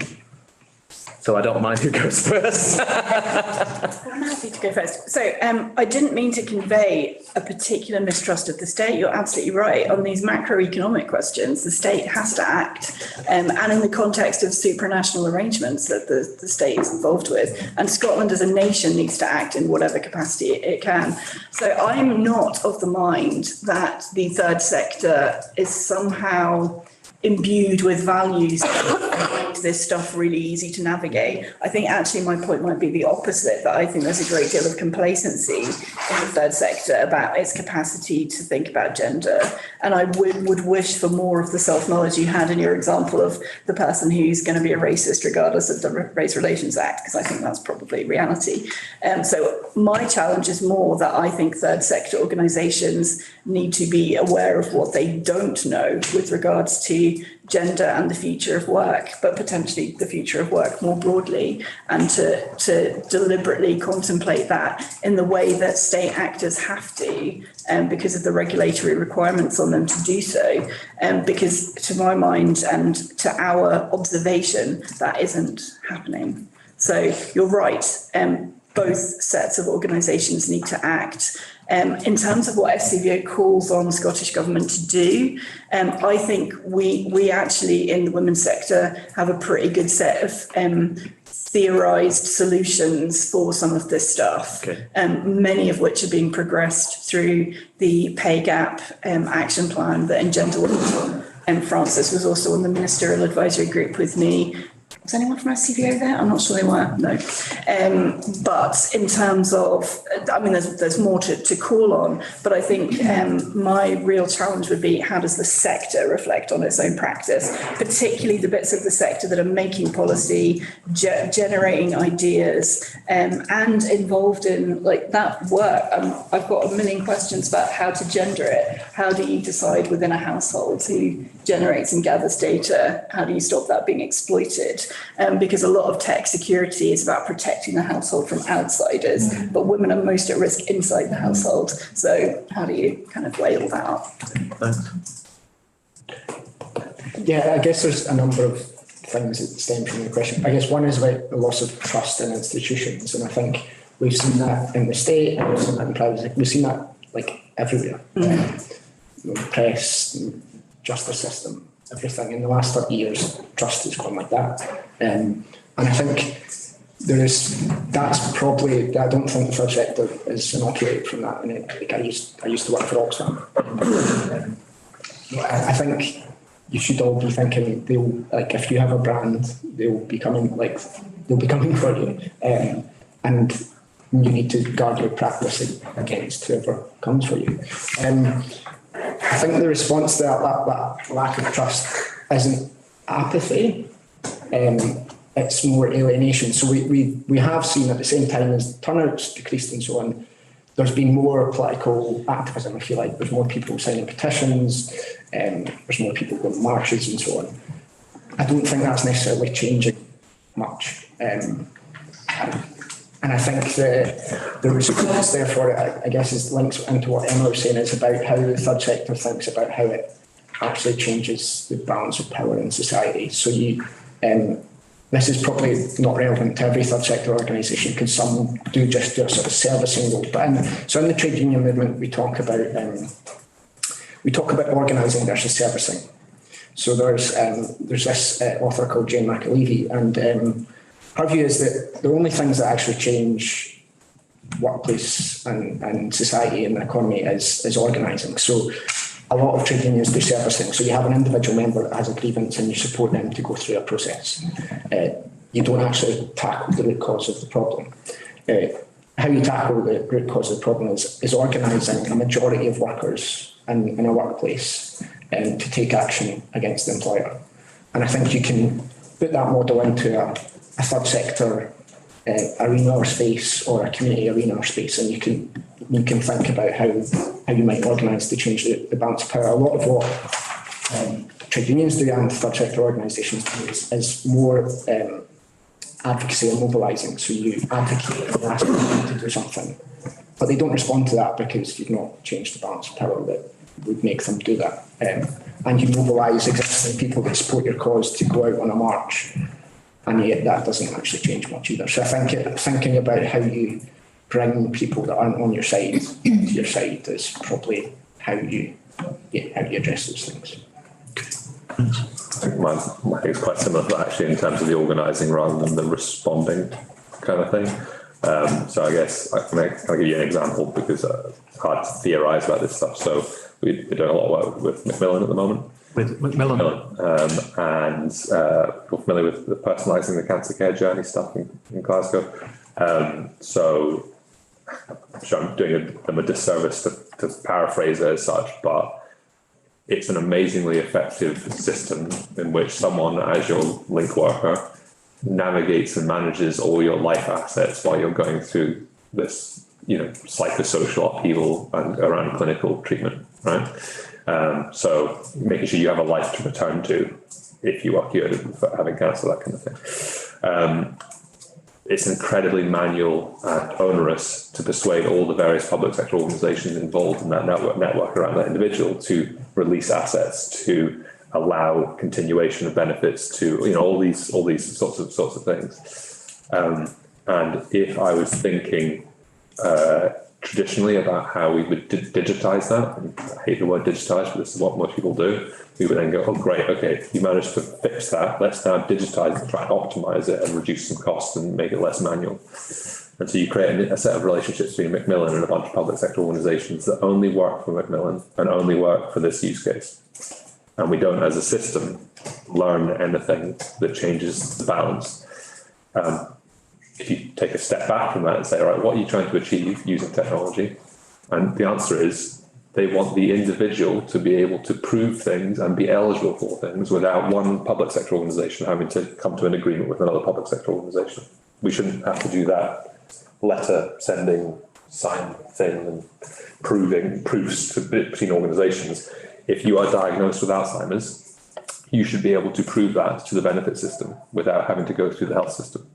So I don't mind who goes first. I'm happy to go first. So I didn't mean to convey a particular mistrust of the state. You're absolutely right. On these macroeconomic questions, the state has to act, and in the context of supranational arrangements that the state is involved with. And Scotland as a nation needs to act in whatever capacity it can. So I'm not of the mind that the third sector is somehow imbued with values that make this stuff really easy to navigate. I think actually my point might be the opposite, that I think there's a great deal of complacency in the third sector about its capacity to think about gender. And I would wish for more of the self-knowledge you had in your example of the person who's going to be a racist regardless of the Race Relations Act, because I think that's probably reality. So my challenge is more that I think third sector organisations need to be aware of what they don't know with regards to gender and the future of work, but potentially the future of work more broadly, and to deliberately contemplate that in the way that state actors have to, because of the regulatory requirements on them to do so. Because to my mind and to our observation, that isn't happening. So you're right. Both sets of organisations need to act. In terms of what SCVO calls on Scottish Government to do, I think we actually in the women's sector have a pretty good set of theorised solutions for some of this stuff, many of which are being progressed through the pay gap action plan that engendered. Frances was also on the ministerial advisory group with me. Was anyone from SCVO there? I'm not sure they were, no. But in terms of, there's more to call on, but I think my real challenge would be, how does the sector reflect on its own practice, particularly the bits of the sector that are making policy, generating ideas, and involved in that work. I've got a million questions about how to gender it. How do you decide within a household who generates and gathers data? How do you stop that being exploited? Because a lot of tech security is about protecting the household from outsiders, but women are most at risk inside the household. So how do you kind of weigh all that up? Yeah, I guess there's a number of things that stem from the question. I guess one is about the loss of trust in institutions, and I think we've seen that in the state, and we've seen that in private. We've seen that everywhere. Press, justice system, everything. In the last 30 years, trust has gone like that. And I think that's probably, I don't think the third sector is inoculated from that. And I used to work for Oxfam. I think you should all be thinking if you have a brand, they'll be coming for you. And you need to guard your practice against whoever comes for you. I think the response to that lack of trust isn't apathy, it's more alienation. So we have seen at the same time as turnouts decreased and so on, there's been more political activism, if you like. There's more people signing petitions, there's more people going to marches and so on. I don't think that's necessarily changing much. And I think the response, therefore, I guess, is links into what Emma was saying, is about how the third sector thinks about how it actually changes the balance of power in society. So this is probably not relevant to every third sector organisation, because some do just do a sort of servicing role. But so in the trade union movement, we talk about organising versus servicing. So there's this author called Jane McAlevey, and her view is that the only things that actually change workplace and society and the economy is organising. So a lot of trade unions do servicing. So you have an individual member that has a grievance and you support them to go through a process. You don't actually tackle the root cause of the problem. How you tackle the root cause of the problem is organising a majority of workers in a workplace to take action against the employer. And I think you can put that model into a third sector arena or space, or a community arena or space, and you can think about how you might organise to change the balance of power. A lot of what trade unions do and third sector organisations do is more advocacy and mobilising. So you advocate and ask them to do something, but they don't respond to that because you've not changed the balance of power that would make them do that. And you mobilise existing people that support your cause to go out on a march, and yet that doesn't actually change much either. So I think thinking about how you bring people that aren't on your side to your side is probably how you address those things. I think mine is quite similar to that, actually, in terms of the organising rather than the responding kind of thing. So I guess I'll give you an example, because it's hard to theorise about this stuff. So we're doing a lot of work with Macmillan at the moment. With Macmillan? And we're familiar with the personalising the cancer care journey stuff in Glasgow. So I'm sure I'm doing them a disservice to paraphrase it as such, but it's an amazingly effective system in which someone, as your link worker, navigates and manages all your life assets while you're going through this, psychosocial upheaval and around clinical treatment, right? So making sure you have a life to return to if you are cured of having cancer, that kind of thing. It's incredibly manual and onerous to persuade all the various public sector organisations involved in that network around that individual to release assets, to allow continuation of benefits, to all these sorts of things. And if I was thinking traditionally about how we would digitise that, and I hate the word digitise, but this is what most people do, we would then go, oh great, okay, you managed to fix that, let's now digitise it, try and optimise it and reduce some costs and make it less manual. And so you create a set of relationships between Macmillan and a bunch of public sector organisations that only work for Macmillan and only work for this use case. And we don't, as a system, learn anything that changes the balance. If you take a step back from that and say, all right, what are you trying to achieve using technology? And the answer is they want the individual to be able to prove things and be eligible for things without one public sector organisation having to come to an agreement with another public sector organisation. We shouldn't have to do that letter sending sign thing and proving proofs between organisations. If you are diagnosed with Alzheimer's, you should be able to prove that to the benefit system without having to go through the health system.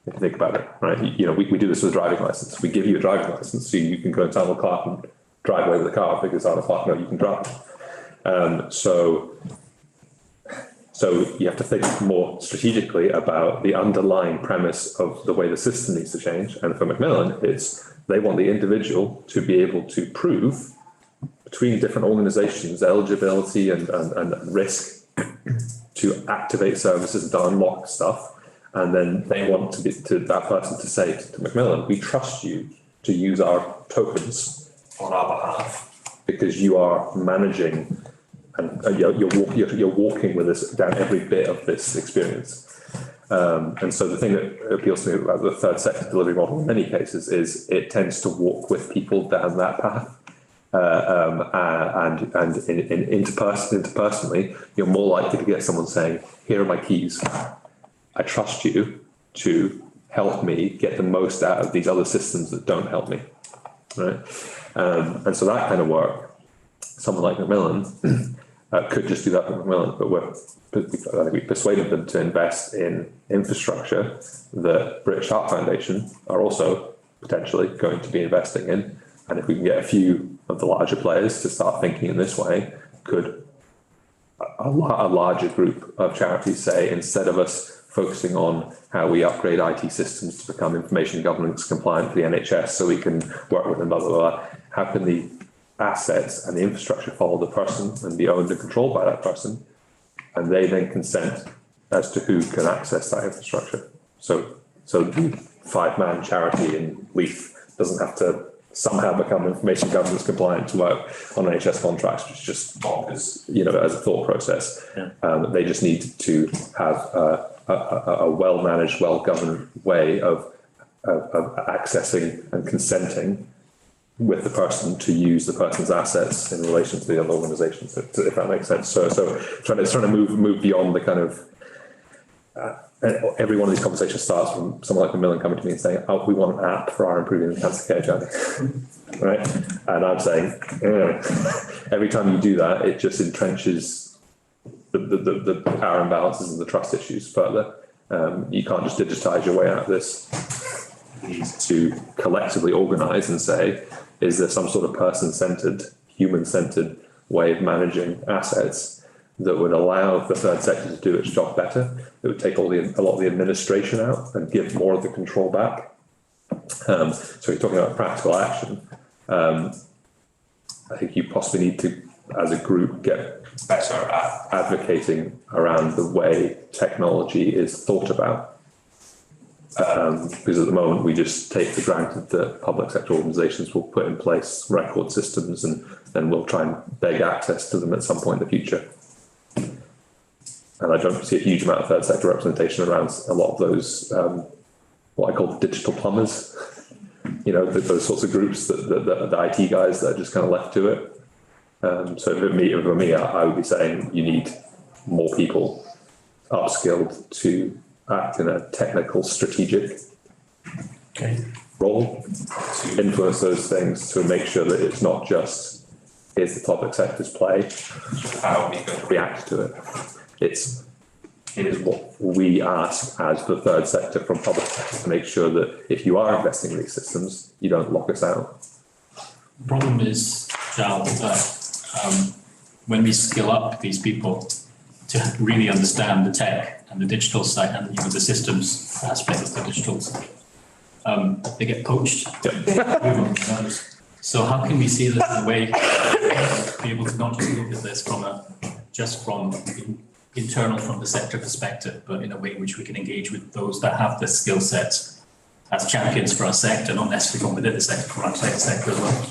If you think about it, right? We do this with a driving licence. We give you a driving licence so you can go and tell the clerk and drive away with the car because our clerk knows you can drive. So you have to think more strategically about the underlying premise of the way the system needs to change. And for Macmillan, they want the individual to be able to prove between different organisations eligibility and risk to activate services and to unlock stuff. And then they want to that person to say to Macmillan, we trust you to use our tokens on our behalf because you are managing and you're walking with us down every bit of this experience. And so the thing that appeals to me about the third sector delivery model in many cases is it tends to walk with people down that path. And interpersonally, you're more likely to get someone saying, here are my keys. I trust you to help me get the most out of these other systems that don't help me, right? And so that kind of work, someone like Macmillan could just do that for Macmillan, but we persuaded them to invest in infrastructure that British Heart Foundation are also potentially going to be investing in. And if we can get a few of the larger players to start thinking in this way, could a larger group of charities say, instead of us focusing on how we upgrade IT systems to become information governance compliant for the NHS so we can work with them, blah, blah, blah. How can the assets and the infrastructure follow the person and be owned and controlled by that person? And they then consent as to who can access that infrastructure. So the 5-man charity in Leith doesn't have to somehow become information governance compliant to work on NHS contracts, which is just bonkers, as a thought process. They just need to have a well-managed, well-governed way of accessing and consenting with the person to use the person's assets in relation to the other organisation, if that makes sense. So trying to move beyond the kind of every one of these conversations starts from someone like Macmillan coming to me and saying, "Oh, we want an app for our improving the cancer care journey," right? And I'm saying, every time you do that, it just entrenches the power imbalances and the trust issues further. You can't just digitise your way out of this. You need to collectively organise and say, is there some sort of person-centred, human-centred way of managing assets that would allow the third sector to do its job better, that would take a lot of the administration out and give more of the control back. So you're talking about practical action. I think you possibly need to, as a group, get better at advocating around the way technology is thought about. Because at the moment we just take for granted that public sector organisations will put in place record systems and then we'll try and beg access to them at some point in the future. And I don't see a huge amount of third sector representation around a lot of those, what I call digital plumbers, those sorts of groups, the IT guys that are just kind of left to it. So for me, I would be saying you need more people upskilled to act in a technical, strategic role to influence those things, to make sure that it's not just here's the public sector's play, how are we going to react to it. It is what we ask as the third sector from public sector to make sure that if you are investing in these systems, you don't lock us out. The problem is, Jal, that when we skill up these people to really understand the tech and the digital side and the systems aspect of the digital side, they get poached. So how can we see this in a way to be able to not just look at this from internal from the sector perspective, but in a way in which we can engage with those that have the skill sets as champions for our sector, not necessarily from within the sector, from outside the sector as well.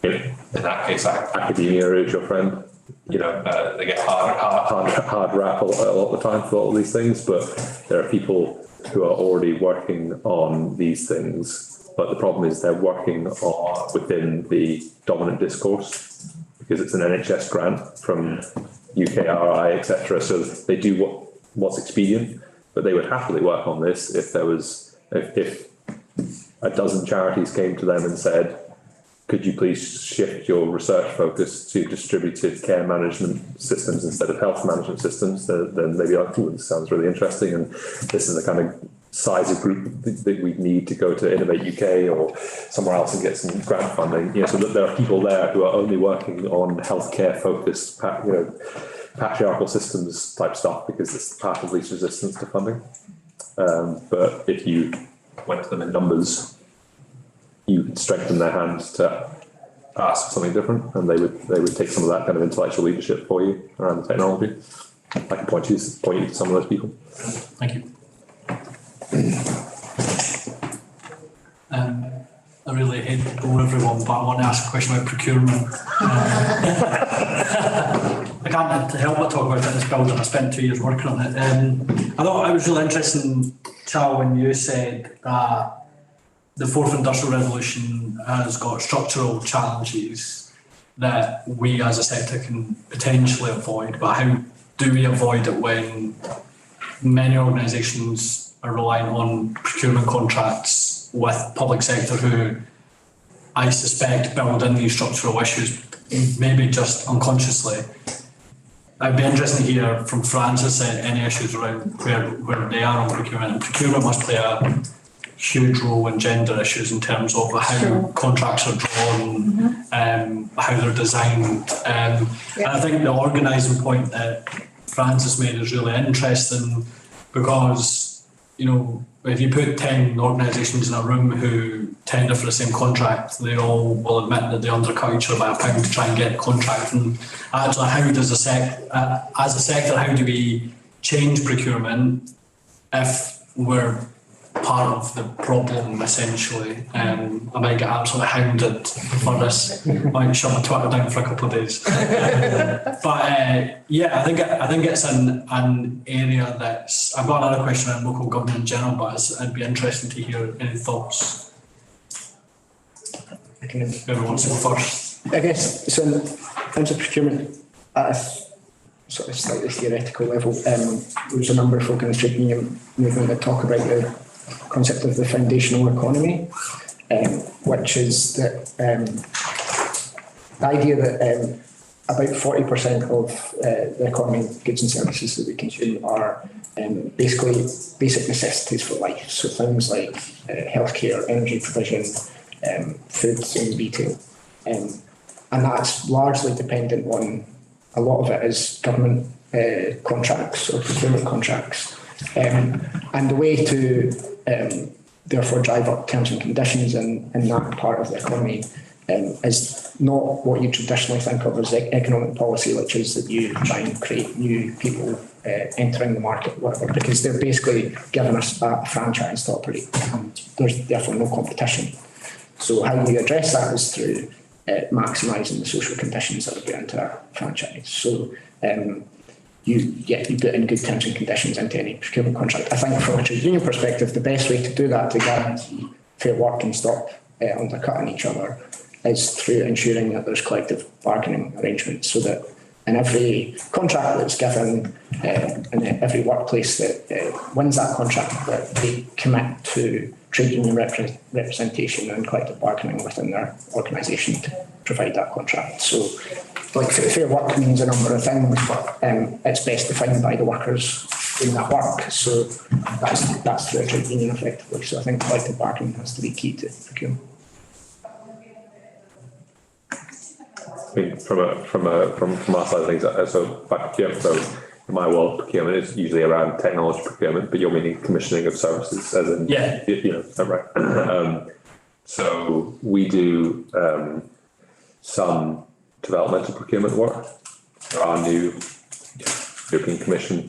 In that case, academia is your friend. they get hard rap a lot of the time for all these things, but there are people who are already working on these things. But the problem is they're working on within the dominant discourse because it's an NHS grant from UKRI, etc. So they do what's expedient, but they would happily work on this if a dozen charities came to them and said, could you please shift your research focus to distributed care management systems instead of health management systems? Then they'd be like, oh, this sounds really interesting, and this is the kind of size of group that we need to go to Innovate UK or somewhere else and get some grant funding. So that there are people there who are only working on healthcare focused, patriarchal systems type stuff because it's the path of least resistance to funding. But if you went to them in numbers, you could strengthen their hands to ask for something different, and they would take some of that kind of intellectual leadership for you around the technology. I can point you to some of those people. Thank you. I really hate to bore everyone, but I want to ask a question about procurement. I can't help but talk about it in this building. I spent 2 years working on it. I thought it was really interesting, Charles, when you said that the fourth industrial revolution has got structural challenges that we as a sector can potentially avoid, but how do we avoid it when many organisations are relying on procurement contracts with public sector who I suspect build in these structural issues, maybe just unconsciously. I'd be interested to hear from Francis any issues around where they are on procurement. And procurement must play a huge role in gender issues in terms of how contracts are drawn, how they're designed. And I think the organising point that Francis made is really interesting because, if you put 10 organisations in a room who tender for the same contract, they all will admit that they undercut each other by £1 to try and get the contract. And actually, how does as a sector, how do we change procurement if we're part of the problem essentially. I might get absolutely hounded for this. I might shut my Twitter down for a couple of days. But yeah, I think it's an area that's. I've got another question on local government in general, but it'd be interesting to hear any thoughts. Whoever wants to go first. I guess so. In terms of procurement, at a sort of slightly theoretical level, there's a number of folk in the trade union movement that talk about the concept of the foundational economy, which is that the idea that about 40% of the economy, goods and services that we consume are basically basic necessities for life. So things like healthcare, energy provision, food and retail. And that's largely dependent on, a lot of it is government contracts or procurement contracts. And the way to therefore drive up terms and conditions in that part of the economy is not what you traditionally think of as economic policy, which is that you try and create new people entering the market, whatever, because they're basically giving us a franchise to operate, and there's therefore no competition. So how you address that is through maximising the social conditions that are built into our franchise. So you put in good terms and conditions into any procurement contract. I think from a trade union perspective, the best way to do that, to guarantee fair work and stop undercutting each other, is through ensuring that there's collective bargaining arrangements, so that in every contract that's given, in every workplace that wins that contract, that they commit to trade union representation and collective bargaining within their organisation to provide that contract. So, like, fair work means a number of things, but it's best defined by the workers doing that work. So that's through a trade union effectively. So I think collective bargaining has to be key to procurement. I mean, from our side of things, so by procurement, so in my world, procurement is usually around technology procurement, but you're meaning commissioning of services, as in, right? So we do some developmental procurement work. There are new European Commission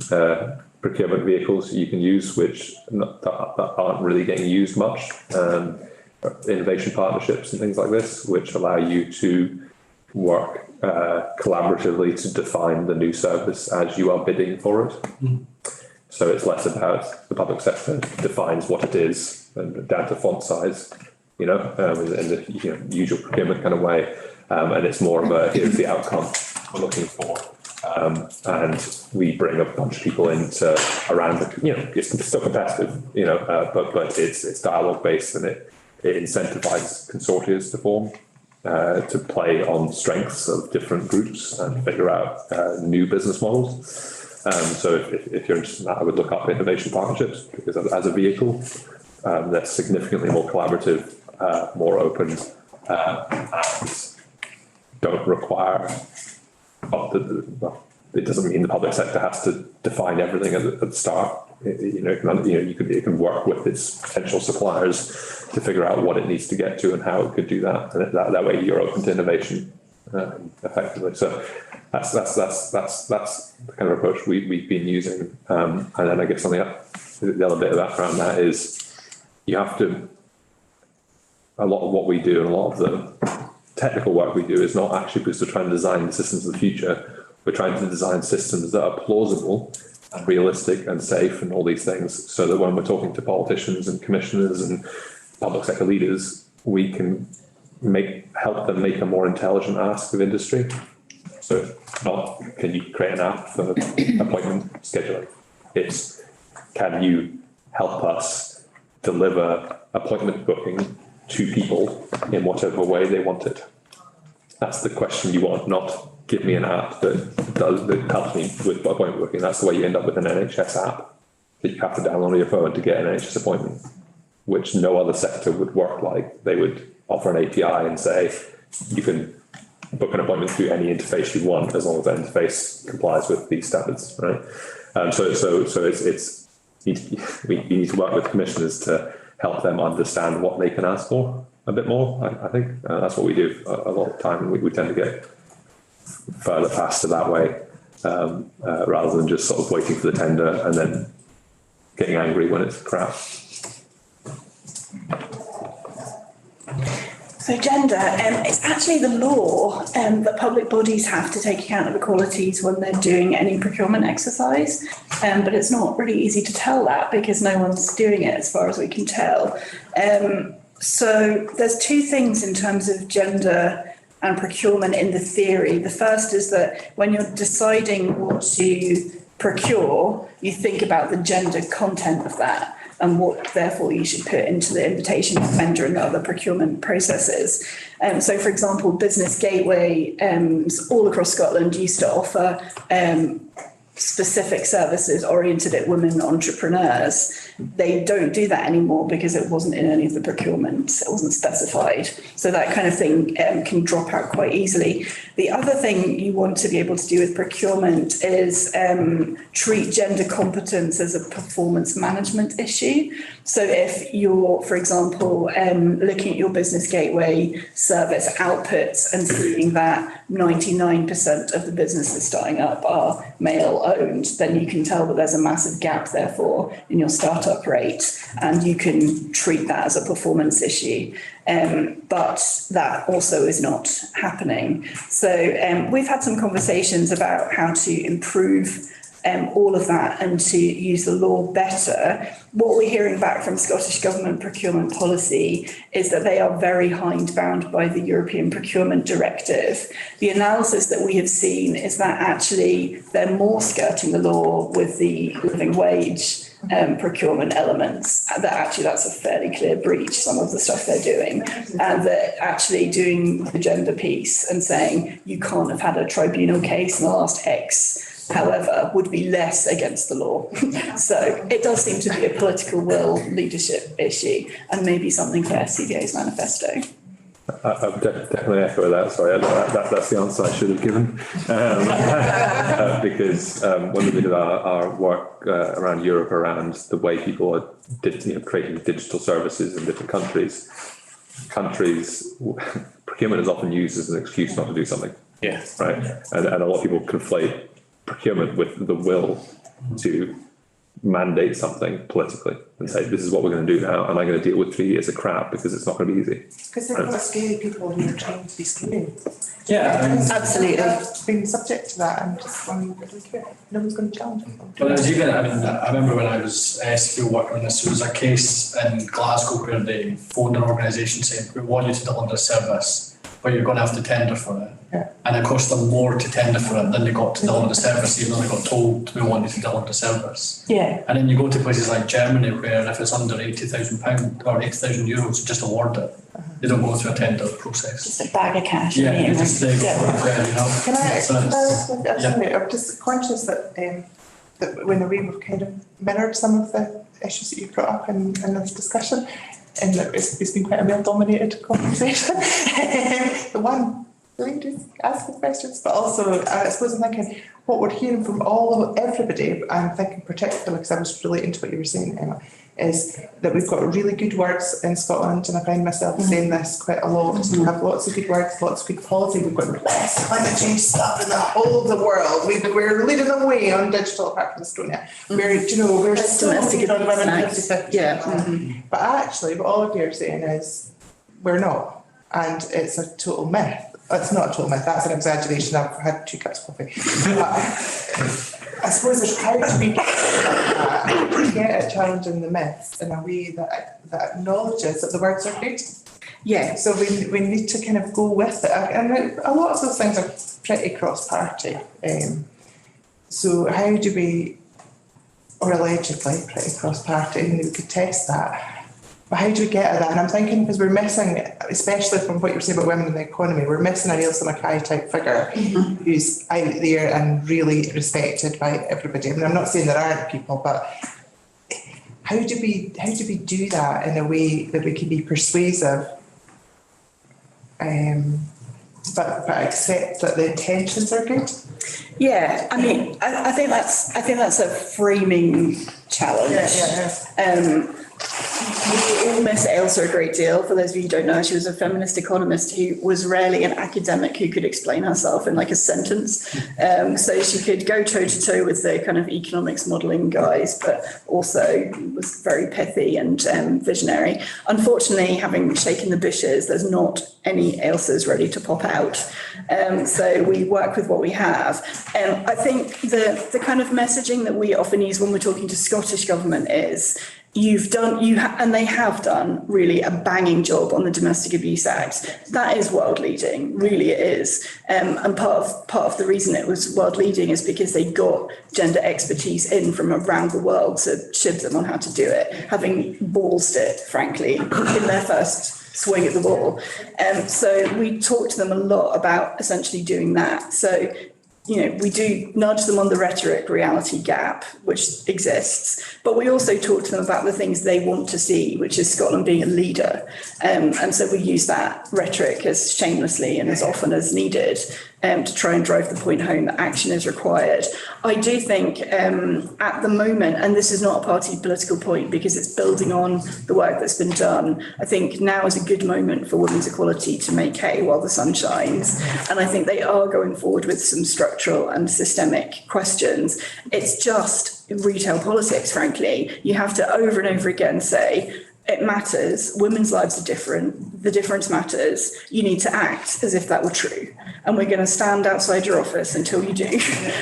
procurement vehicles you can use, which that aren't really getting used much. Innovation partnerships and things like this, which allow you to work collaboratively to define the new service as you are bidding for it. So it's less about the public sector defines what it is and down to font size, in the usual procurement kind of way, and it's more of a here's the outcome we're looking for, and we bring a bunch of people into around it's still competitive, but it's dialogue based, and it incentivizes consortia to form. To play on strengths of different groups and figure out new business models. So if you're interested in that, I would look up innovation partnerships, because as a vehicle, that's significantly more collaborative, more open, and don't require. It doesn't mean the public sector has to define everything at the start. You can work with its potential suppliers to figure out what it needs to get to and how it could do that, and that way you're open to innovation effectively. So that's the kind of approach we've been using, and then I guess the other bit of background that is you have to. A lot of what we do and a lot of the technical work we do is not actually because we're trying to design the systems of the future. We're trying to design systems that are plausible and realistic and safe and all these things, so that when we're talking to politicians and commissioners and public sector leaders, we can help them make a more intelligent ask of industry. So not can you create an app for appointment scheduling? It's can you help us deliver appointment booking to people in whatever way they want it? That's the question you want, not give me an app that helps me with appointment booking. That's the way you end up with an NHS app that you have to download on your phone to get an NHS appointment, which no other sector would work like. They would offer an API and say you can book an appointment through any interface you want as long as that interface complies with these standards, right? So it's we need to work with commissioners to help them understand what they can ask for a bit more. I think that's what we do a lot of the time. We tend to get further faster that way, rather than just sort of waiting for the tender and then getting angry when it's crap. So gender, it's actually the law that public bodies have to take account of equalities when they're doing any procurement exercise. But it's not really easy to tell that because no one's doing it as far as we can tell. So there's two things in terms of gender and procurement in the theory. The first is that when you're deciding what to procure, you think about the gender content of that and what therefore you should put into the invitation to tender and other procurement processes. So for example, Business Gateway all across Scotland used to offer specific services oriented at women entrepreneurs. They don't do that anymore because it wasn't in any of the procurement, it wasn't specified. So that kind of thing can drop out quite easily. The other thing you want to be able to do with procurement is treat gender competence as a performance management issue. So if you're, for example, looking at your Business Gateway service outputs and seeing that 99% of the businesses starting up are male owned, then you can tell that there's a massive gap therefore in your startup rate, and you can treat that as a performance issue. But that also is not happening. So we've had some conversations about how to improve all of that and to use the law better. What we're hearing back from Scottish Government procurement policy is that they are very hindbound by the European Procurement Directive. The analysis that we have seen is that actually they're more skirting the law with the living wage procurement elements, that actually that's a fairly clear breach, some of the stuff they're doing, and that actually doing the gender piece and saying you can't have had a tribunal case in the last X however, would be less against the law. So it does seem to be a political will leadership issue and maybe something for SCVA's manifesto. I would definitely echo that. Sorry, that's the answer I should have given. Because when we did our work around Europe, around the way people are creating digital services in different countries, procurement is often used as an excuse not to do something. Yeah. Right. And a lot of people conflate procurement with the will to mandate something politically and say, this is what we're going to do now, and I'm going to deal with 3 years of crap because it's not going to be easy. Because they've got scary people who are trying to be scary. Yeah, absolutely. I've been subject to that and just no one's going to challenge them. Well, it was even, I remember when I was still working on this, there was a case in Glasgow where they phoned an organisation saying, we want you to deliver a service, but you're going to have to tender for it. Yeah. And it cost them more to tender for it than they got to deliver the service, even though they got told we want you to deliver the service. Yeah. And then you go to places like Germany where if it's under £80,000 or €80,000, just award it. They don't go through a tender process. Just a bag of cash. Yeah, you just yeah. you know. Can I, So I'm just conscious that that when we've kind of mirrored some of the issues that you brought up in this discussion, and that it's been quite a male-dominated conversation. The one, really just asking questions, but also I suppose I'm thinking what we're hearing from everybody. I'm thinking particularly because I was relating to what you were saying, Emma, is that we've got really good words in Scotland, and I find myself saying this quite a lot. We have lots of good words, lots of good policy. We've got the best climate change stuff in the whole of the world. We're leading the way on digital apart from Estonia. We're still leading on women 50-50. Yeah. But actually, what all of you are saying is we're not, and it's a total myth. It's not a total myth. That's an exaggeration. I've had 2 cups of coffee. I suppose it's how to be get at challenging the myths in a way that acknowledges that the words are good. Yeah. So we need to kind of go with it. And a lot of those things are pretty cross-party. So how do we, or allegedly pretty cross-party, and we could test that. But how do we get at that? And I'm thinking because we're missing, especially from what you're saying about women in the economy, we're missing a Ailsa Mackay type figure who's out there and really respected by everybody. I mean, I'm not saying there aren't people, but how do we do that in a way that we can be persuasive, but accept that the intentions are good? Yeah, I mean, I think that's a framing challenge. Yeah. We all miss Ailsa a great deal. For those of you who don't know, she was a feminist economist who was rarely an academic who could explain herself in like a sentence. So she could go toe to toe with the kind of economics modelling guys, but also was very pithy and visionary. Unfortunately, having shaken the bushes, there's not any Ailsas ready to pop out. So we work with what we have. I think the kind of messaging that we often use when we're talking to Scottish Government is, and they have done really a banging job on the Domestic Abuse Act. That is world leading, really it is. And part of the reason it was world leading is because they got gender expertise in from around the world to shib them on how to do it, having ballsed it, frankly, in their first swing at the ball. So we talk to them a lot about essentially doing that. So, you know, we do nudge them on the rhetoric reality gap, which exists, but we also talk to them about the things they want to see, which is Scotland being a leader. And so we use that rhetoric as shamelessly and as often as needed to try and drive the point home that action is required. I do think at the moment, and this is not a party political point because it's building on the work that's been done, I think now is a good moment for women's equality to make hay while the sun shines. And I think they are going forward with some structural and systemic questions. It's just retail politics, frankly. You have to over and over again say, it matters, women's lives are different, the difference matters, you need to act as if that were true. And we're going to stand outside your office until you do,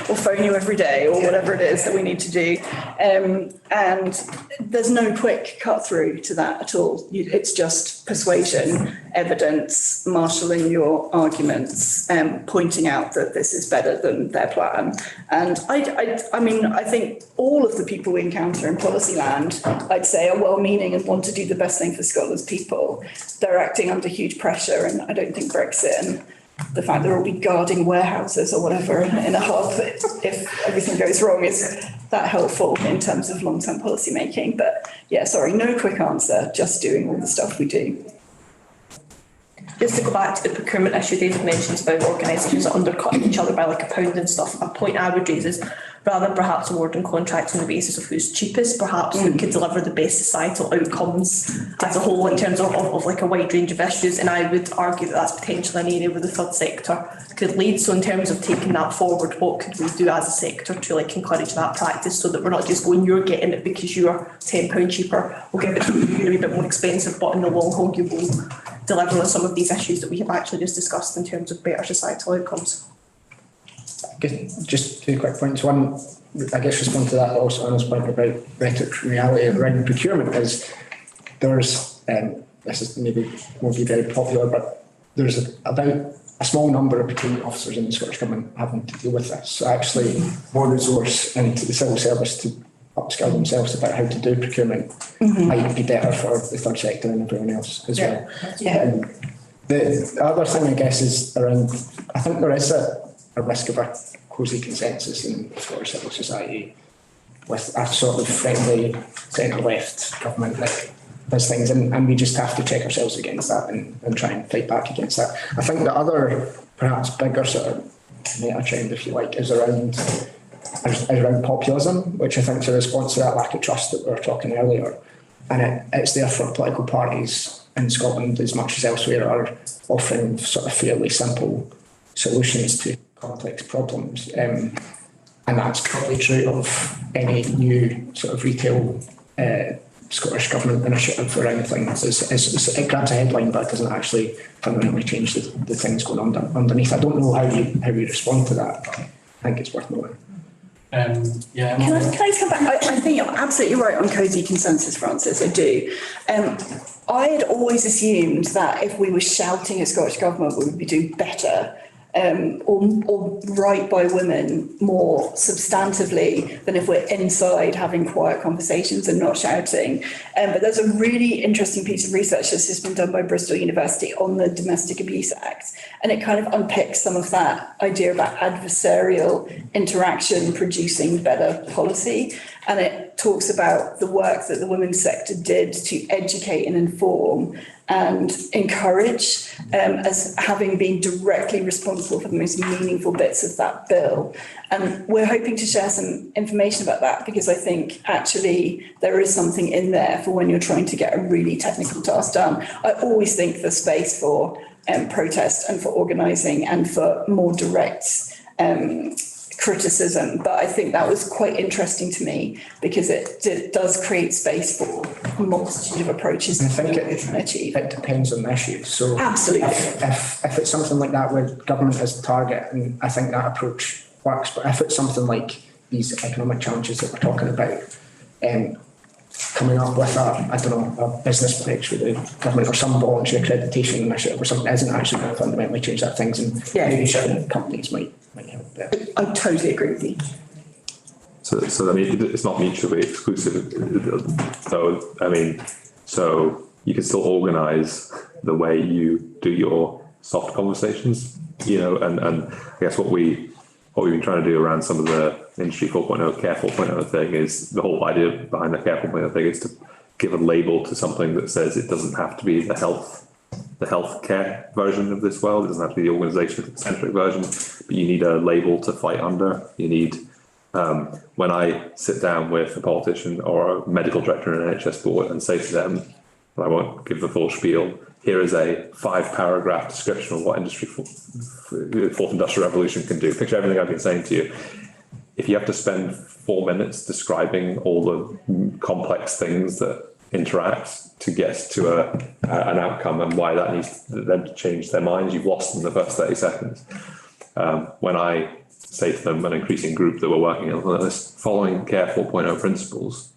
or phone you every day, or whatever it is that we need to do. And there's no quick cut through to that at all. It's just persuasion, evidence, marshalling your arguments, pointing out that this is better than their plan. And I mean, I think all of the people we encounter in policy land, I'd say, are well-meaning and want to do the best thing for Scotland's people. They're acting under huge pressure, and I don't think Brexit and the fact they'll all be guarding warehouses or whatever in a hub if everything goes wrong is that helpful in terms of long-term policy making. But yeah, sorry, no quick answer, just doing all the stuff we do. Just to go back to the procurement issue David mentions about organisations undercutting each other by like a pound and stuff, a point I would raise is rather than perhaps awarding contracts on the basis of who's cheapest, perhaps who could deliver the best societal outcomes as a whole in terms of like a wide range of issues. And I would argue that that's potentially an area where the third sector could lead. So in terms of taking that forward, what could we do as a sector to like encourage that practice so that we're not just going, you're getting it because you're £10 cheaper, we'll give it to you, you're a wee bit more expensive, but in the long haul you will deliver on some of these issues that we have actually just discussed in terms of better societal outcomes. Just two quick points. One, I guess respond to that also Anna's point about rhetoric reality around procurement is there's, this is maybe won't be very popular, but there's about a small number of procurement officers in the Scottish Government having to deal with this. So actually more resource into the civil service to upskill themselves about how to do procurement might be better for the third sector and everyone else as well. Yeah. The other thing I guess is around, I think there is a risk of a cosy consensus in Scottish civil society with a sort of friendly centre-left government that does things, and we just have to check ourselves against that and try and fight back against that. I think the other perhaps bigger sort of meta trend, if you like, is around populism, which I think is a response to that lack of trust that we were talking earlier. And it's there for political parties in Scotland as much as elsewhere are offering sort of fairly simple solutions to complex problems. And that's probably true of any new sort of retail Scottish Government initiative or anything. It grabs a headline but it doesn't actually fundamentally change the things going on underneath. I don't know how you respond to that, but I think it's worth knowing. Can I come back? I think you're absolutely right on cosy consensus, Francis. I do. I had always assumed that if we were shouting at Scottish Government, we would be doing better or right by women more substantively than if we're inside having quiet conversations and not shouting. But there's a really interesting piece of research that's just been done by Bristol University on the Domestic Abuse Act. And it kind of unpicks some of that idea about adversarial interaction producing better policy. And it talks about the work that the women's sector did to educate and inform and encourage, as having been directly responsible for the most meaningful bits of that bill. And we're hoping to share some information about that, because I think actually there is something in there for when you're trying to get a really technical task done. I always think there's space for protest and for organising and for more direct criticism, but I think that was quite interesting to me, because it does create space for a multitude of approaches to what we're trying to achieve. It depends on the issue. So absolutely, if it's something like that where government is the target, and I think that approach works, but if it's something like these economic challenges that we're talking about, coming up with a business pledge with the government or some voluntary accreditation initiative or something that isn't actually going to fundamentally change that things, and maybe certain companies might help there. I totally agree with you. So I mean, it's not mutually exclusive. So I mean, so you can still organise the way you do your soft conversations, you know, and I guess what we've been trying to do around some of the Industry 4.0, Care 4.0 thing is, the whole idea behind the Care 4.0 thing is to give a label to something that says it doesn't have to be the healthcare version of this world. It doesn't have to be the organisation-centric version, but you need a label to fight under. You need, when I sit down with a politician or a medical director in an NHS board and say to them, and I won't give the full spiel, here is a 5-paragraph description of what fourth industrial revolution can do. Picture everything I've been saying to you. If you have to spend 4 minutes describing all the complex things that interact to get to an outcome and why that needs them to change their minds, you've lost them in the first 30 seconds. When I say to them, an increasing group that we're working on this, following Care 4.0 principles,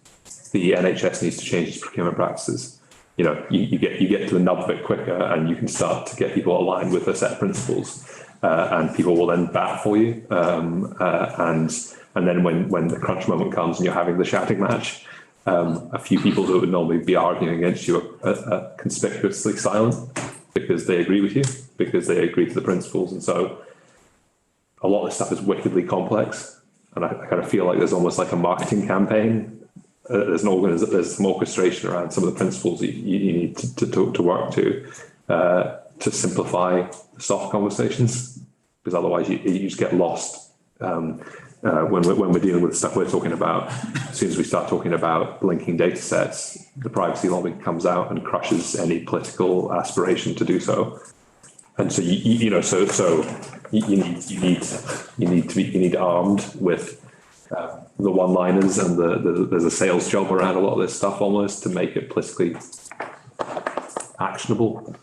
the NHS needs to change its procurement practices. You know, you get to the nub of it quicker, and you can start to get people aligned with a set of principles, and people will then bat for you. And then when the crunch moment comes and you're having the shouting match, a few people who would normally be arguing against you are conspicuously silent because they agree with you, because they agree to the principles. And so a lot of this stuff is wickedly complex, and I kind of feel like there's almost like a marketing campaign. There's some orchestration around some of the principles that you need to work to simplify the soft conversations, because otherwise you just get lost when we're dealing with the stuff we're talking about. As soon as we start talking about linking data sets, the privacy lobby comes out and crushes any political aspiration to do so. And so you need armed with the one-liners, and there's a sales job around a lot of this stuff almost to make it politically actionable.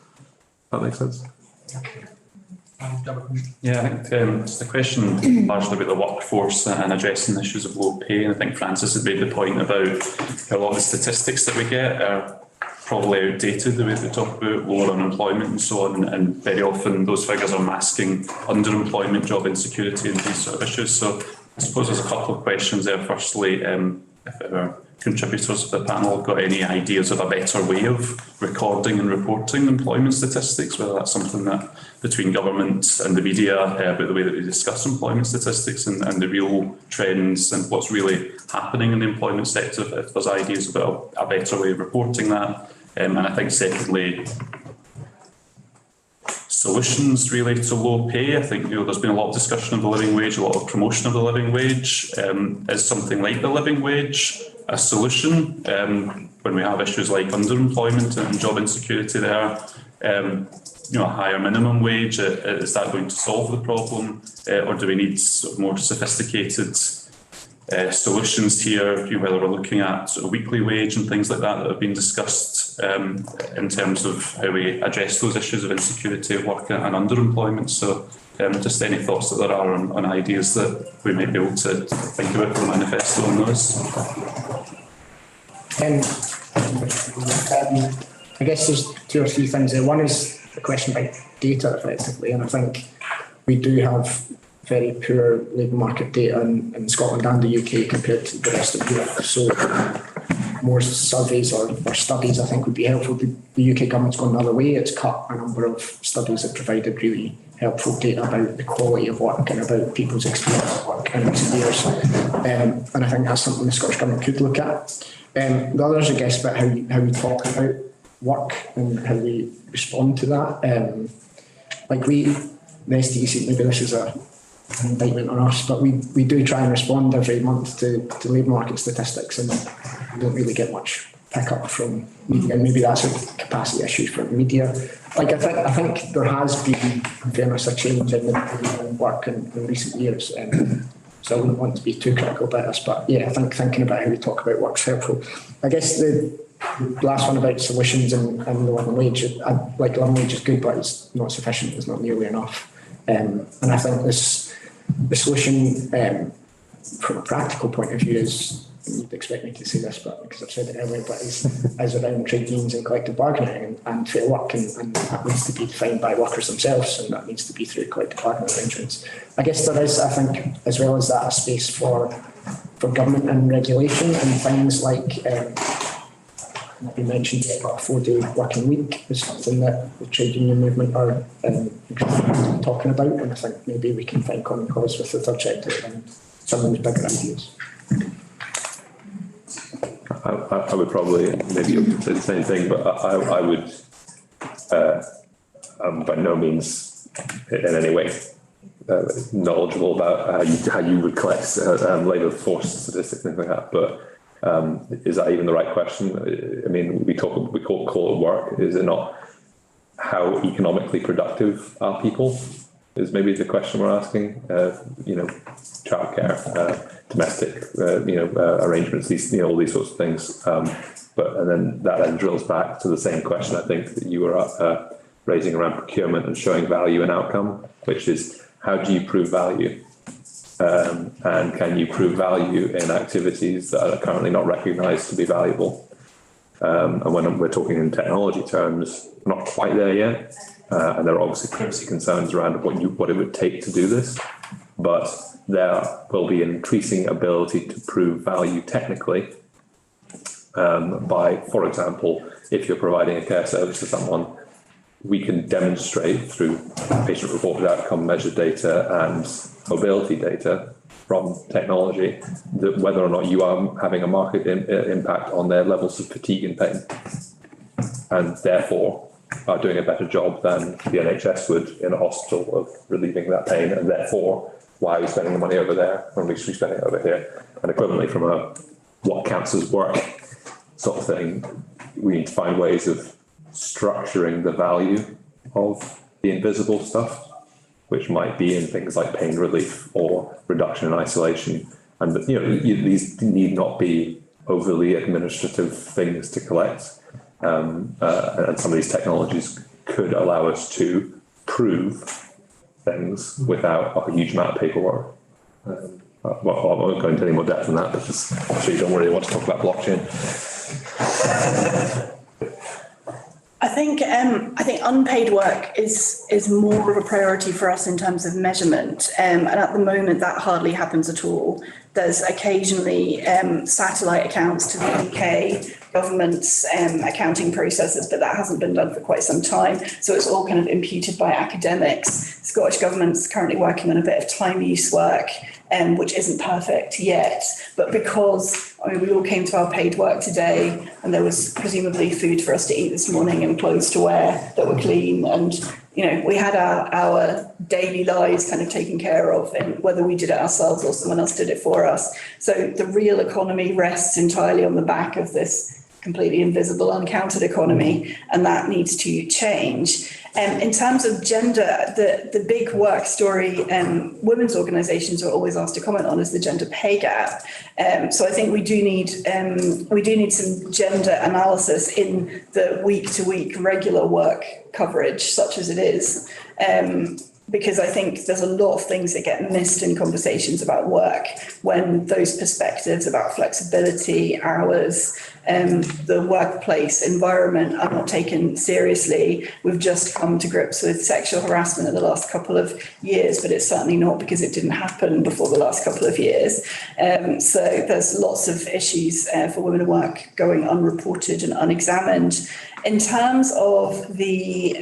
That makes sense. Yeah, I think it's the question largely about the workforce and addressing issues of low pay. And I think Francis had made the point about how a lot of the statistics that we get are probably outdated, the way they talk about lower unemployment and so on, and very often those figures are masking underemployment, job insecurity and these sort of issues. So I suppose there's a couple of questions there. Firstly, if our contributors of the panel have got any ideas of a better way of recording and reporting employment statistics, whether that's something that between government and the media, about the way that we discuss employment statistics and the real trends and what's really happening in the employment sector, if there's ideas about a better way of reporting that. And I think secondly, solutions really to low pay. I think there's been a lot of discussion of the living wage, a lot of promotion of the living wage. Is something like the living wage a solution when we have issues like underemployment and job insecurity there? A higher minimum wage, is that going to solve the problem, or do we need sort of more sophisticated solutions here? Whether we're looking at sort of weekly wage and things like that have been discussed in terms of how we address those issues of insecurity of work and underemployment. So just any thoughts that there are on ideas that we might be able to think about for the manifesto on those. I guess there's 2 or 3 things there. One is the question about data effectively, and I think we do have very poor labour market data in Scotland and the UK compared to the rest of Europe. So more surveys or studies I think would be helpful. The UK government's gone the other way. It's cut a number of studies that provided really helpful data about the quality of work and about people's experience of work in recent years. And I think that's something the Scottish Government could look at. The others, I guess, about how we talk about work and how we respond to that. Like the SDC, maybe this is an indictment on us, but we do try and respond every month to labour market statistics, and we don't really get much pick up from media, and maybe that's a capacity issue for media. Like I think there has been, in fairness, a change in the work in recent years. So I wouldn't want to be too critical about this, but yeah, I think thinking about how we talk about work's helpful. I guess the last one about solutions and the living wage, like living wage is good, but it's not sufficient, it's not nearly enough. And I think the solution from a practical point of view is, you'd expect me to say this, but because I've said it earlier, but is around trade unions and collective bargaining and fair work, and that needs to be defined by workers themselves, and that needs to be through collective bargaining arrangements. I guess there is, I think, as well as that, a space for government and regulation, and things like you mentioned, a 4-day working week is something that the trade union movement are talking about, and I think maybe we can find common cause with the third sector and some of those bigger ideas. I would probably maybe say the same thing, but I would by no means in any way knowledgeable about how you would collect labour force statistics and things like that. But is that even the right question? I mean, we call it work. Is it not how economically productive are people? Is maybe the question we're asking. Childcare, domestic, arrangements, these, all these sorts of things. And then that then drills back to the same question I think that you were raising around procurement and showing value and outcome, which is how do you prove value? And can you prove value in activities that are currently not recognised to be valuable? And when we're talking in technology terms, we're not quite there yet. And there are obviously privacy concerns around what it would take to do this, but there will be an increasing ability to prove value technically by, for example, if you're providing a care service to someone, we can demonstrate through patient-reported outcome measured data and mobility data from technology that whether or not you are having a market impact on their levels of fatigue and pain, and therefore are doing a better job than the NHS would in a hospital of relieving that pain, and therefore why are we spending the money over there when we should be spending it over here? And equivalently, from a what counts as work sort of thing, we need to find ways of structuring the value of the invisible stuff, which might be in things like pain relief or reduction in isolation. And these need not be overly administrative things to collect. And some of these technologies could allow us to prove things without a huge amount of paperwork. I won't go into any more depth than that, because I'm sure you don't really want to talk about blockchain. I think unpaid work is more of a priority for us in terms of measurement, and at the moment that hardly happens at all. There's occasionally satellite accounts to the UK government's accounting processes, but that hasn't been done for quite some time. So it's all kind of imputed by academics. The Scottish government's currently working on a bit of time use work, which isn't perfect yet. But because we all came to our paid work today, and there was presumably food for us to eat this morning and clothes to wear that were clean, and we had our daily lives kind of taken care of, and whether we did it ourselves or someone else did it for us. So the real economy rests entirely on the back of this completely invisible, uncounted economy, and that needs to change. In terms of gender, the big work story women's organisations are always asked to comment on is the gender pay gap. So I think we do need some gender analysis in the week-to-week regular work coverage, such as it is. Because I think there's a lot of things that get missed in conversations about work when those perspectives about flexibility, hours, the workplace environment are not taken seriously. We've just come to grips with sexual harassment in the last couple of years, but it's certainly not because it didn't happen before the last couple of years. So there's lots of issues for women in work going unreported and unexamined. In terms of the